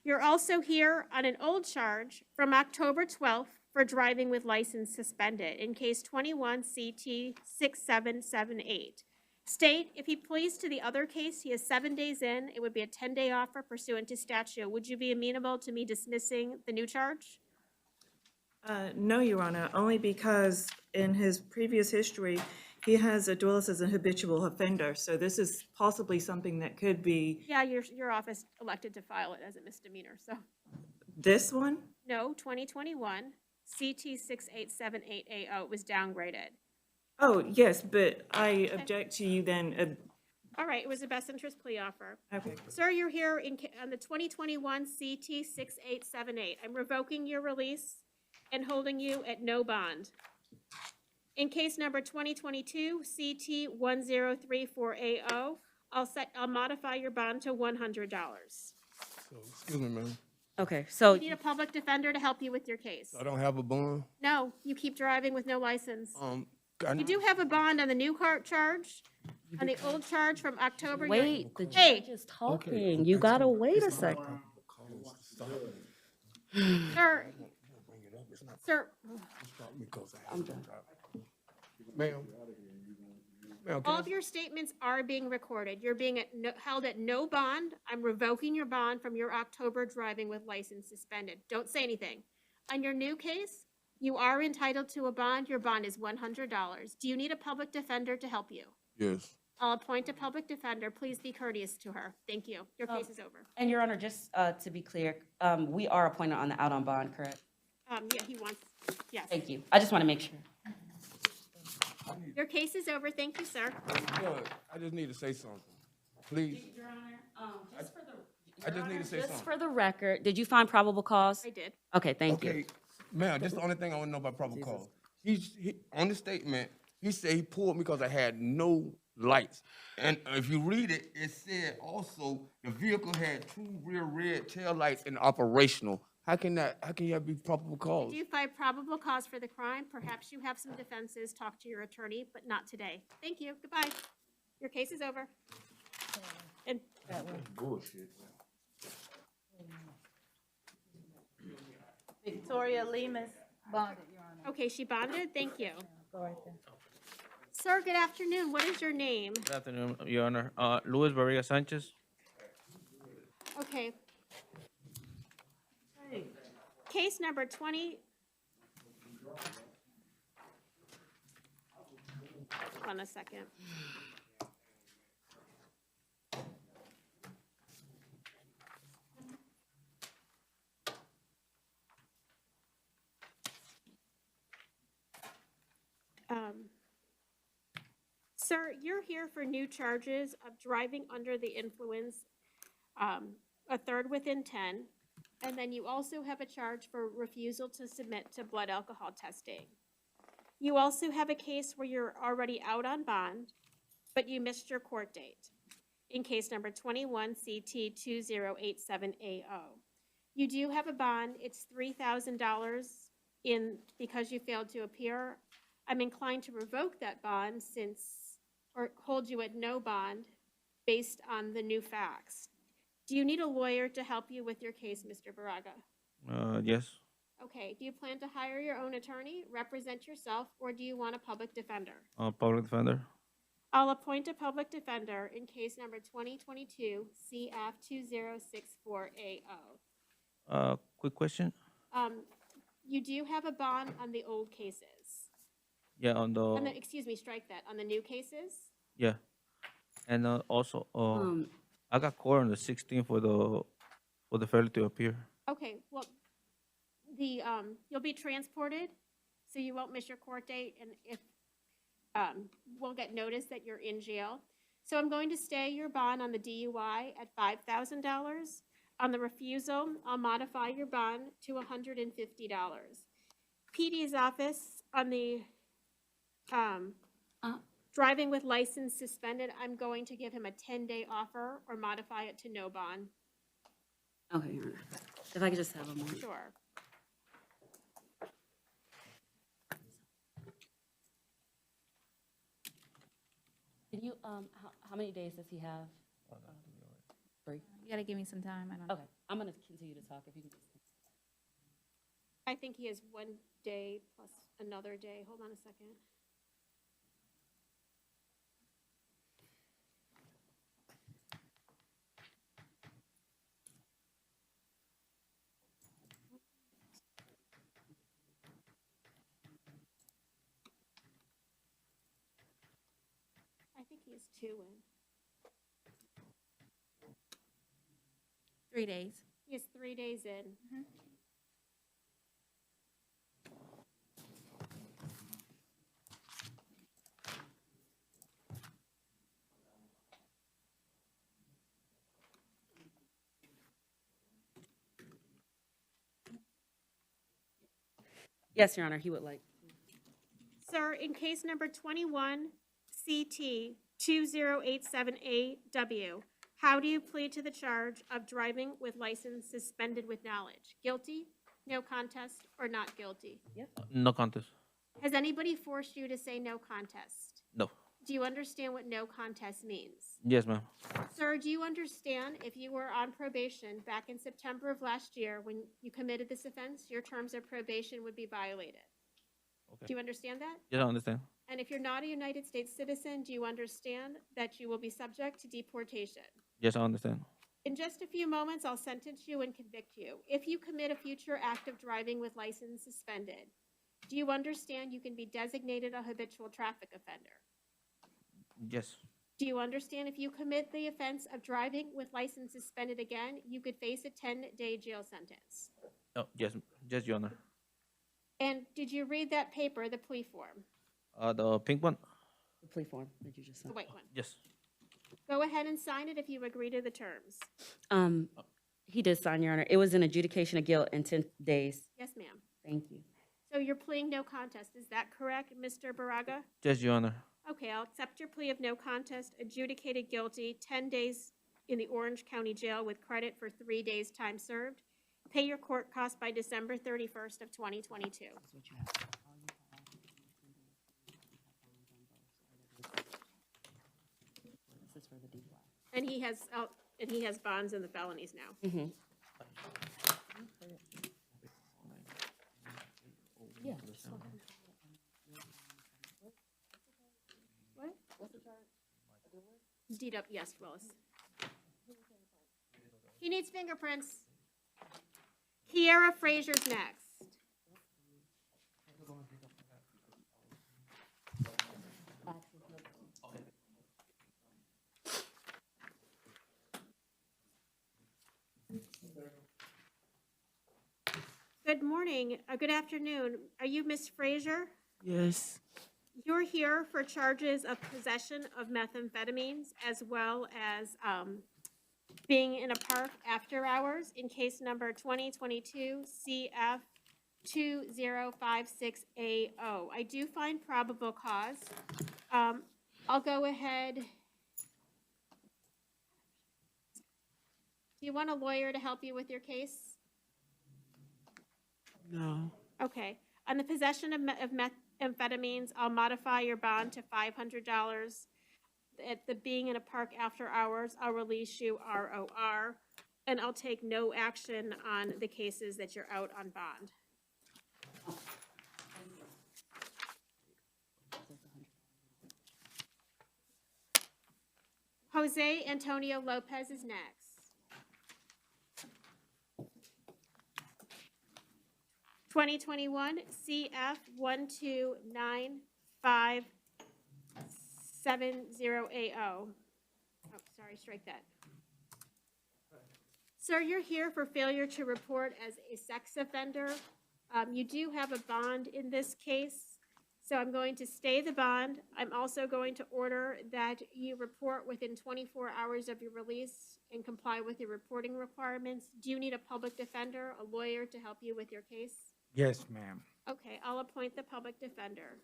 You're also here on an old charge from October 12th for driving with license suspended in case 21 CT 6778. State, if he pleads to the other case, he is 7 days in. It would be a 10-day offer pursuant to statute. Would you be amenable to me dismissing the new charge? No, Your Honor, only because in his previous history, he has a dual as an habitual offender, so this is possibly something that could be. Yeah, your office elected to file it as a misdemeanor, so. This one? No, 2021 CT 6878AO was downgraded. Oh, yes, but I object to you then. All right, it was a best interest plea offer. Okay. Sir, you're here on the 2021 CT 6878. I'm revoking your release and holding you at no bond. In case number 2022 CT 1034AO, I'll modify your bond to $100. So, excuse me, ma'am. Okay, so You need a public defender to help you with your case. I don't have a bond. No, you keep driving with no license. I You do have a bond on the new car charge, on the old charge from October. wait, the Hey, judge is talking. You gotta wait a second. sir, sir, I'm done. Ma'am. Ma'am, all of your statements are being recorded. You're being held at no bond. I'm revoking your bond from your October driving with license suspended. Don't say anything. On your new case, you are entitled to a bond. Your bond is $100. Do you need a public defender to help you? Yes. I'll appoint a public defender. Please be courteous to her. Thank you. Your case is over. And Your Honor, just to be clear, we are appointed on the out on bond, correct? Yeah, he wants, yes. Thank you. I just want to make sure. Your case is over. Thank you, sir. Judge, I just need to say something. Please. Your Honor, just for the. I just need to say Just something. for the record, did you find probable cause? I did. Okay, thank you. Okay, ma'am, this is the only thing I want to know about probable cause. He on the statement, he said he pulled me because I had no lights. And if you read it, it said also the vehicle had 2 rear red tail lights and operational. How can that be probable cause? If you find probable cause for the crime, perhaps you have some defenses. Talk to your attorney, but not today. Thank you. Goodbye. Your case is over. And Bullshit. Victoria Lemus bonded, Your Honor. okay, she bonded. Thank you. Go right there. Sir, good afternoon. What is your name? Good afternoon, Your Honor. Luis Barriga Sanchez. Okay. Case number 20. Hold on a second. Sir, you're here for new charges of driving under the influence, a third with intent, and then you also have a charge for refusal to submit to blood alcohol testing. You also have a case where you're already out on bond, but you missed your court date in case number 21 CT 2087AO. You do have a bond. It's $3,000 because you failed to appear. I'm inclined to revoke that bond or hold you at no bond based on the new facts. Do you need a lawyer to help you with your case, Mr. Barraga? Yes. Okay, do you plan to hire your own attorney, represent yourself, or do you want a public defender? Public defender. I'll appoint a public defender in case number 2022 CF 2064AO. Quick question. You do have a bond on the old cases. Yeah, on the, excuse me, strike that, on the new cases? yeah. And also, I got court on the 16th for the failure to appear. Okay, well, you'll be transported, so you won't miss your court date, and if, we'll get notice that you're in jail. So I'm going to stay your bond on the DUI at $5,000. On the refusal, I'll modify your bond to $150. PD's office on the, driving with license suspended, I'm going to give him a 10-day offer or modify it to no bond. Okay, Your Honor. If I could just have a moment. Sure. Can you, how many days does he have? 3? You gotta give me some time. I don't. Okay, I'm gonna continue to talk if you can just. I think he has 1 day plus another day. Hold on a second. I think he has 2 in. 3 days. He has 3 days in. Yes, Your Honor, he would like. Sir, in case number 21 CT 20878W, how do you plead to the charge of driving with license suspended with knowledge? Guilty, no contest, or not guilty? No contest. Has anybody forced you to say no contest? No. Do you understand what no contest means? Yes, ma'am. Sir, do you understand if you were on probation back in September of last year when you committed this offense, your terms of probation would be violated? Okay. Do you understand that? Yes, I understand. And if you're not a United States citizen, do you understand that you will be subject to deportation? Yes, I understand. In just a few moments, I'll sentence you and convict you. If you commit a future act of driving with license suspended, do you understand you can be designated a habitual traffic offender? Yes. Do you understand if you commit the offense of driving with license suspended again, you could face a 10-day jail sentence? Oh, yes, yes, Your Honor. And did you read that paper, the plea form? The pink one? The plea form that you just The sent. white one. Yes. Go ahead and sign it if you agree to the terms. He did sign, Your Honor. It was an adjudication of guilt in 10 days. Yes, ma'am. Thank you. So you're pleading no contest, is that correct, Mr. Baraga? Yes, Your Honor. Okay, I'll accept your plea of no contest, adjudicated guilty, 10 days in the Orange County Jail with credit for 3 days' time served. Pay your court costs by December 31st of 2022. This is for the DUI. And he has bonds in the felonies now. Yeah. What? Deed up, yes, Willis. He needs fingerprints. Kiera Frazier's next. Good morning, good afternoon. Are you Miss Frazier? Yes. You're here for charges of possession of methamphetamines as well as being in a park after hours in case number 2022 CF 2056AO. I do find probable cause. I'll go ahead. Do you want a lawyer to help you with your case? No. Okay. On the possession of methamphetamines, I'll modify your bond to $500. At the being in a park after hours, I'll release you ROR, and I'll take no action on the cases that you're out on bond. Jose Antonio Lopez is next. (2021) CF 129 Oh, sorry, strike that. Sir, you're here for failure to report as a sex offender. You do have a bond in this case, so I'm going to stay the bond. I'm also going to order that you report within 24 hours of your release and comply with your reporting requirements. Do you need a public defender, a lawyer to help you with your case? Yes, ma'am. Okay, I'll appoint the public defender.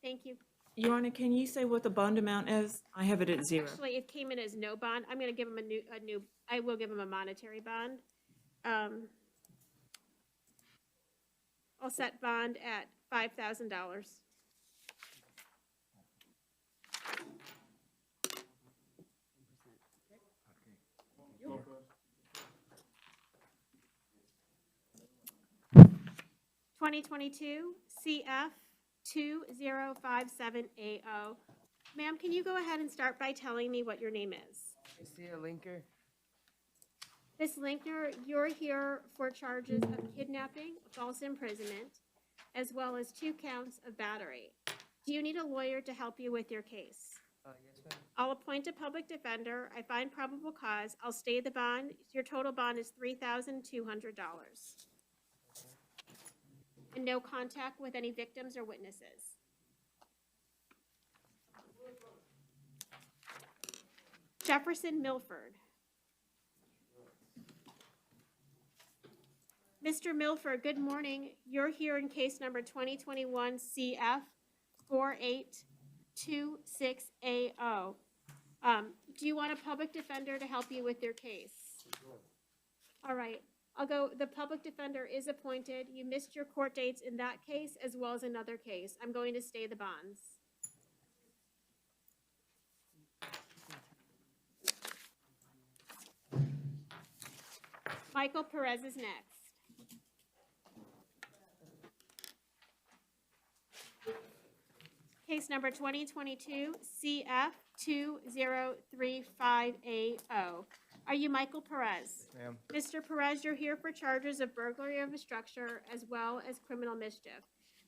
Thank you. Your Honor, can you say what the bond amount is? I have it at 0. Actually, it came in as no bond. I'm gonna give him I will give him a monetary bond. I'll set bond at $5,000. (2022) CF 2057AO. Ma'am, can you go ahead and start by telling me what your name is? Is he a linker? Miss Linkner, you're here for charges of kidnapping, false imprisonment, as well as 2 counts of battery. Do you need a lawyer to help you with your case? Yes, ma'am. I'll appoint a public defender. I find probable cause. I'll stay the bond. Your total bond is $3,200. And no contact with any victims or witnesses. Jefferson Milford. Mr. Milford, good morning. You're here in case number 2021 CF 4826AO. Do you want a public defender to help you with your case? All right. The public defender is appointed. You missed your court dates in that case as well as another case. I'm going to stay the bonds. Michael Perez is next. Case number 2022 CF 2035AO. Are you Michael Perez? Yes, ma'am. Mr. Perez, you're here for charges of burglary of a structure as well as criminal mischief.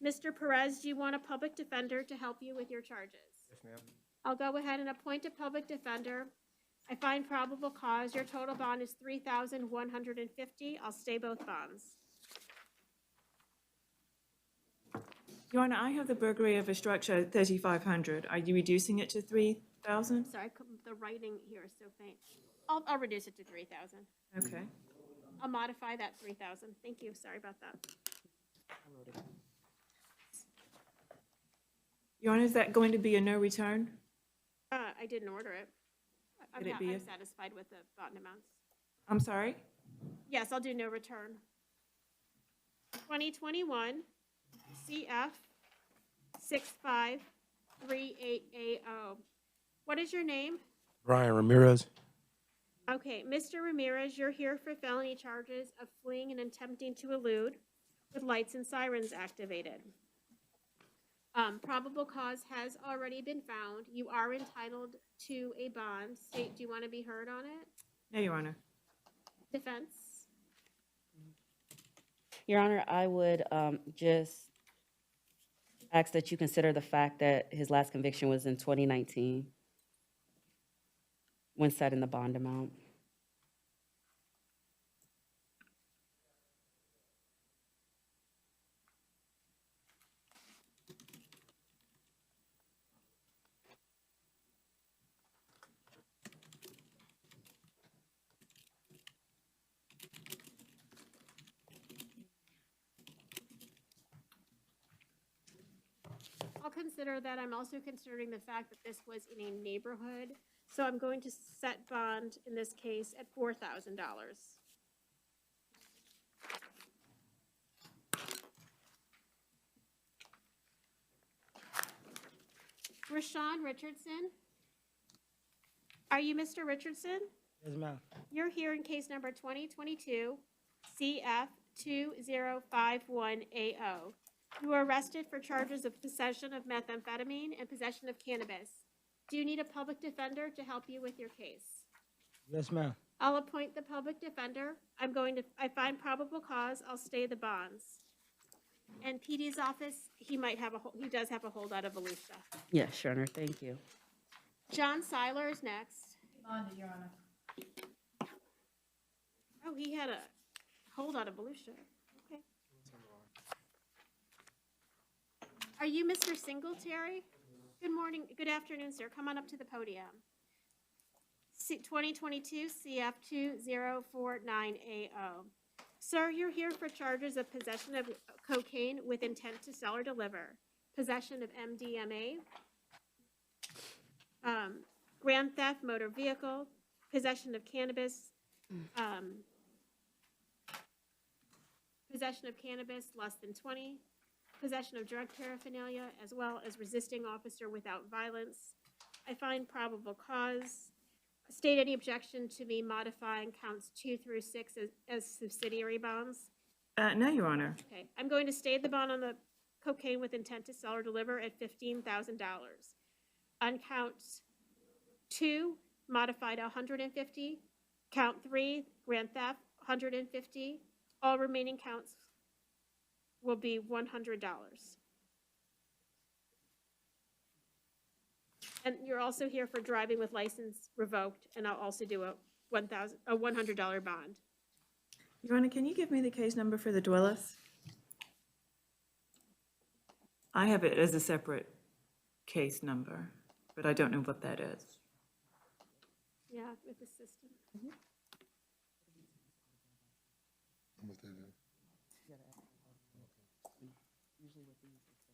Mr. Perez, do you want a public defender to help you with your charges? Yes, ma'am. I'll go ahead and appoint a public defender. I find probable cause. Your total bond is $3,150. I'll stay both bonds. Your Honor, I have the burglary of a structure at 3,500. Are you reducing it to 3,000? Sorry, the writing here is so faint. I'll reduce it to 3,000. Okay. I'll modify that 3,000. Thank you. Sorry about that. Your Honor, is that going to be a no return? I didn't order it. I'm satisfied with the bond amounts. I'm sorry? Yes, I'll do no return. 2021 CF 6538AO. What is your name? Brian Ramirez. Okay, Mr. Ramirez, you're here for felony charges of fleeing and attempting to elude with lights and sirens activated. Probable cause has already been found. You are entitled to a bond. State, do you want to be heard on it? No, Your Honor. Defense? Your Honor, I would just ask that you consider the fact that his last conviction was in 2019 when setting the bond amount. I'll consider that. I'm also considering the fact that this was in a neighborhood. So I'm going to set bond in this case at $4,000. Rashawn Richardson. Are you Mr. Richardson? Yes, ma'am. You're here in case number 2022 CF 2051AO. You were arrested for charges of possession of methamphetamine and possession of cannabis. Do you need a public defender to help you with your case? Yes, ma'am. I'll appoint the public defender. I find probable cause. I'll stay the bonds. And PD's office, he does have a holdout of Volusia. Yes, Your Honor, thank you. John Seiler is next. Bonded, Your Honor. Oh, he had a holdout of Volusia. Okay. Are you Mr. Singletary? Good morning, good afternoon, sir. Come on up to the podium. 2022 CF 2049AO. Sir, you're here for charges of possession of cocaine with intent to sell or deliver, possession of MDMA, grand theft, motor vehicle, possession of cannabis, possession of cannabis less than 20, possession of drug paraphernalia, as well as resisting officer without violence. I find probable cause. State any objection to me modifying counts 2 through 6 as subsidiary bonds? No, Your Honor. Okay, I'm going to state the bond on the cocaine with intent to sell or deliver at $15,000. On counts 2, modified 150. Count 3, grand theft, 150. All remaining counts will be $100. And you're also here for driving with license revoked, and I'll also do a $100 bond. Your Honor, can you give me the case number for the dwellers? I have it as a separate case number, but I don't know what that is. Yeah, with the system. Usually with these, it's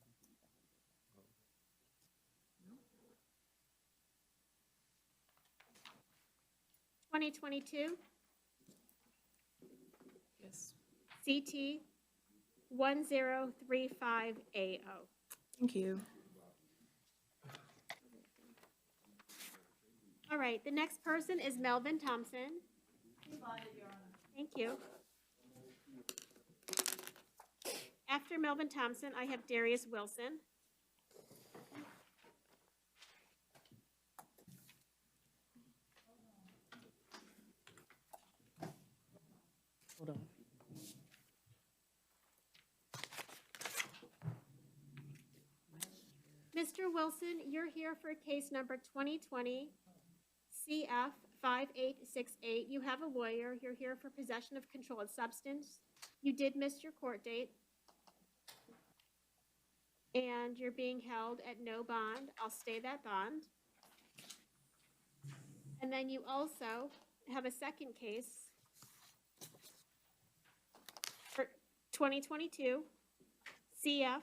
2022 Yes. CT 1035AO. Thank you. All right, the next person is Melvin Thompson. Thank you. After Melvin Thompson, I have Darius Wilson. Hold on. Mr. Wilson, you're here for case number 2020 CF 5868. You have a lawyer. You're here for possession of controlled substance. You did miss your court date. And you're being held at no bond. I'll stay that bond. And then you also have a second case for 2022 CF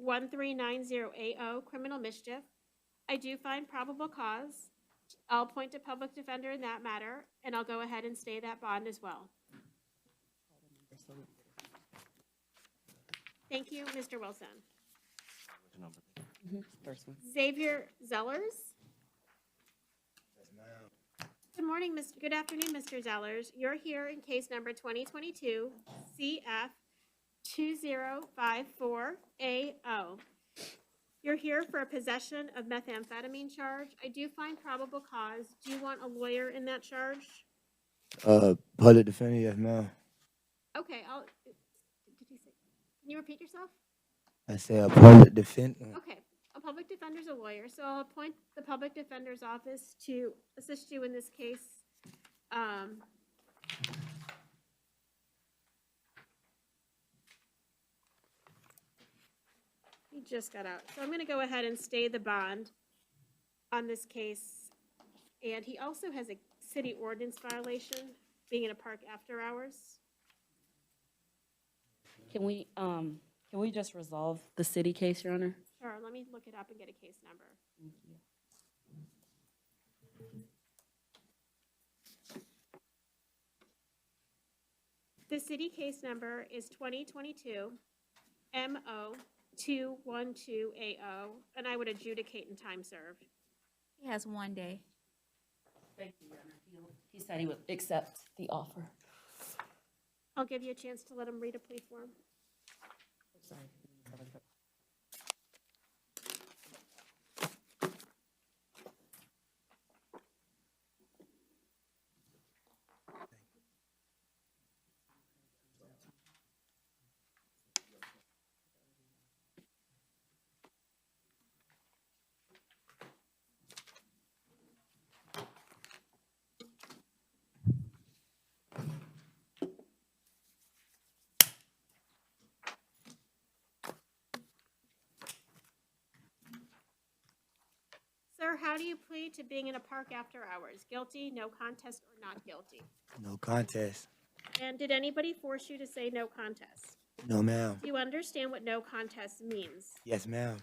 1390AO, criminal mischief. I do find probable cause. I'll appoint a public defender in that matter, and I'll go ahead and stay that bond as well. Thank you, Mr. Wilson. First one. Xavier Zellers. Good morning, good afternoon, Mr. Zellers. You're here in case number 2022 CF 2054AO. You're here for a possession of methamphetamine charge. I do find probable cause. Do you want a lawyer in that charge? Public defender, yes, ma'am. Okay, did you say, can you repeat yourself? I say a public defender. Okay, a public defender's a lawyer, so I'll appoint the public defender's office to assist you in this case. He just got out. So I'm going to go ahead and stay the bond on this case. And he also has a city ordinance violation, being in a park after hours. Can we just resolve the city case, Your Honor? Sure, let me look it up and get a case number. Thank you. The city case number is 2022 MO 212AO, and I would adjudicate in time served. He has 1 day. Thank you, Your Honor. He said he would accept the offer. I'll give you a chance to let him read a plea form. Sorry. Sir, how do you plead to being in a park after hours? Guilty, no contest, or not guilty? No contest. And did anybody force you to say no contest? No, ma'am. Do you understand what no contest means? Yes, ma'am.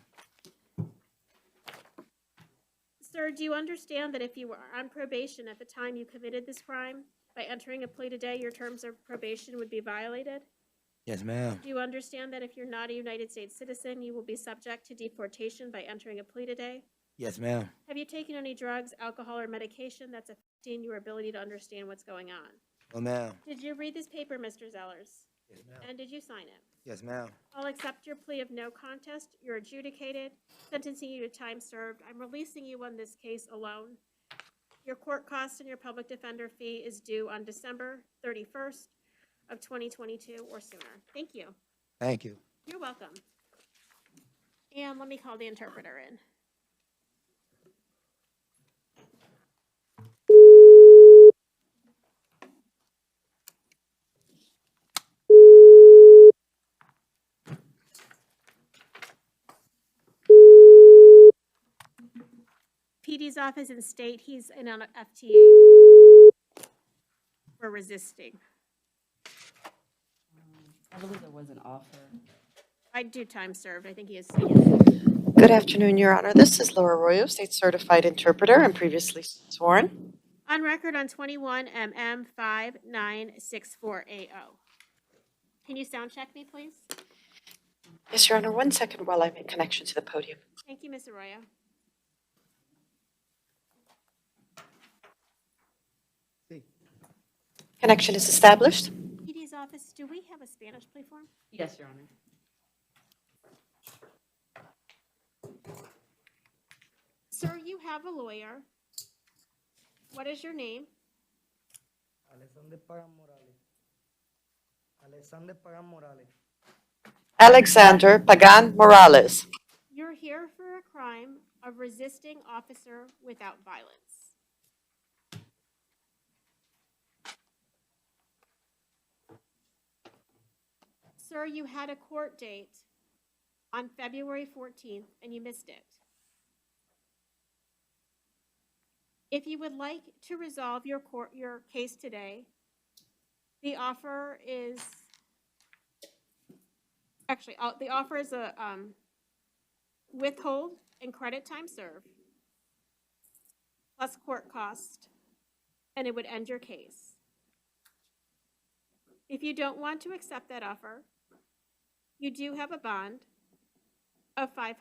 Sir, do you understand that if you were on probation at the time you committed this crime, by entering a plea today, your terms of probation would be violated? Yes, ma'am. Do you understand that if you're not a United States citizen, you will be subject to deportation by entering a plea today? Yes, ma'am. Have you taken any drugs, alcohol, or medication that's affecting your ability to understand what's going on? No, ma'am. Did you read this paper, Mr. Zellers? Yes, ma'am. And did you sign it? Yes, ma'am. I'll accept your plea of no contest. You're adjudicated, sentencing you to time served. I'm releasing you on this case alone. Your court costs and your public defender fee is due on December 31st of 2022 or sooner. Thank you. Thank you. You're welcome. And let me call the interpreter in. PD's office in state, he's in on FTA for resisting. I believe there was an offer. I do time served. I think he is. Good afternoon, Your Honor. This is Laura Arroyo, State Certified Interpreter and previously sworn. On record on 21 MM 5964AO. Can you sound check me, please? Yes, Your Honor. 1 second while I make connection to the podium. Thank you, Ms. Arroyo. Connection is established. PD's office, do we have a Spanish plea form? Yes, Your Honor. Sir, you have a lawyer. What is your name? Alexander Pagan Morales. Alexander Pagan Morales. Alexander Pagan Morales. You're here for a crime of resisting officer without violence. Sir, you had a court date on February 14th and you missed it. If you would like to resolve your case today, the offer is, actually, the offer is a withhold and credit time served, plus court cost, and it would end your case. If you don't want to accept that offer, you do have a bond of $500.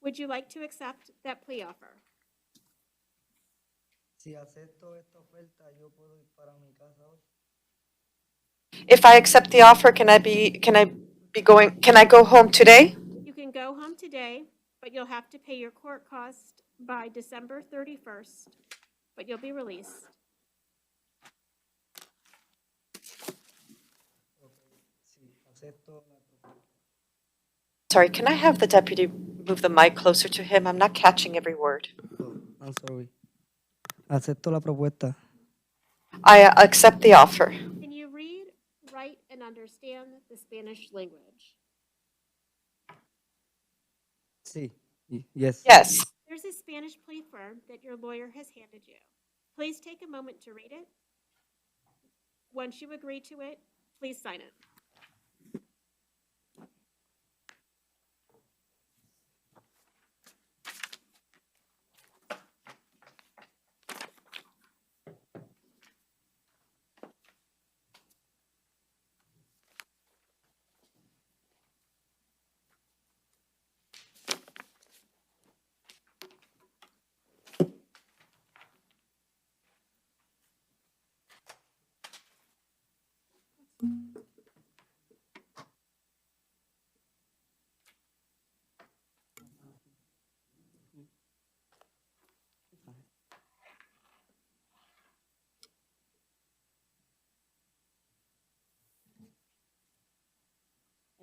Would you like to accept that plea offer? Si acepto esta oferta, yo puedo ir para mi casa hoy. If I accept the offer, can I go home today? You can go home today, but you'll have to pay your court cost by December 31st, but you'll be released. Sorry, can I have the deputy move the mic closer to him? I'm not catching every word. I'm sorry. Acepto la propuesta. I accept the offer. Can you read, write, and understand the Spanish language? Sí. Yes. Yes. There's a Spanish plea form that your lawyer has handed you. Please take a moment to read it. Once you agree to it, please sign it.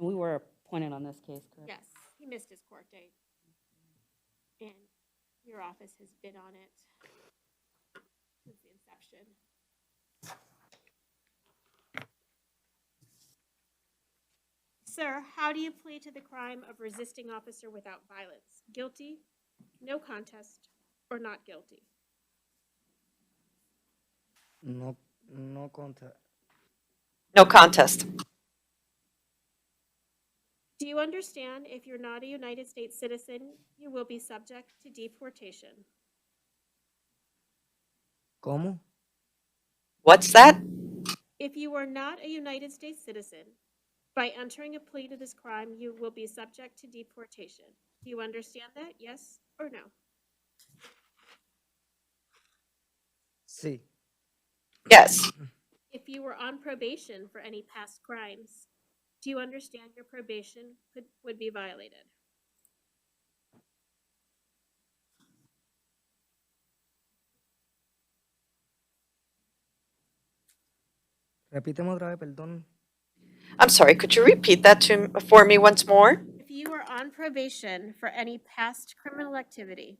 And we were appointed on this case, correct? Yes, he missed his court date. And your office has been on it since the inception. Sir, how do you plead to the crime of resisting officer without violence? Guilty, no contest, or not guilty? No, no contest. No contest. Do you understand if you're not a United States citizen, you will be subject to deportation? ¿Cómo? What's that? If you are not a United States citizen, by entering a plea to this crime, you will be subject to deportation. Do you understand that? Yes or no? Sí. Yes. If you were on probation for any past crimes, do you understand your probation would be violated? Repíteme otra vez, perdón. I'm sorry, could you repeat that for me once more? If you were on probation for any past criminal activity,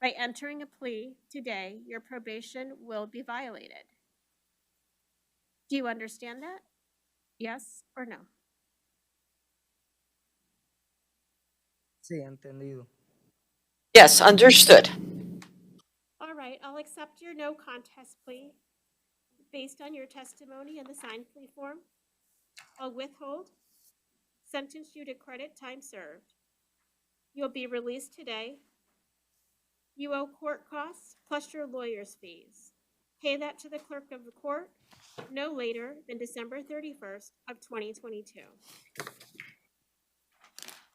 by entering a plea today, your probation will be violated. Do you understand that? Yes or no? Sí, entendido. Yes, understood. All right, I'll accept your no contest plea based on your testimony and the signed plea form. I'll withhold, sentence you to credit time served. You'll be released today. You owe court costs plus your lawyer's fees. Pay that to the clerk of the court no later than December 31st of 2022.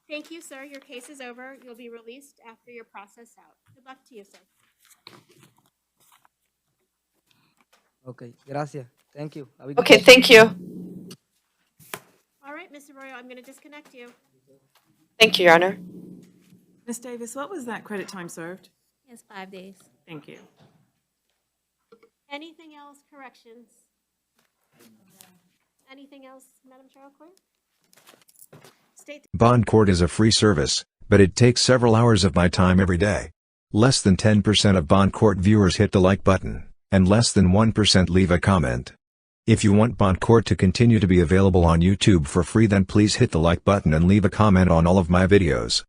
Thank you, sir. Your case is over. You'll be released after your process out. Good luck to you, sir. Okay, gracias. Thank you. Have a good Okay, day. thank you. All right, Mr. Royal, I'm going to disconnect you. Thank you, Your Honor. Ms. Davis, what was that credit time served? It's 5 days. Thank you. Anything else? Corrections? Anything else, Madam Trial Court? State. Bond court is a free service, but it takes several hours of my time every day. Less than 10% of bond court viewers hit the like button, and less than 1% leave a comment. If you want bond court to continue to be available on YouTube for free, then please hit the like button and leave a comment on all of my videos.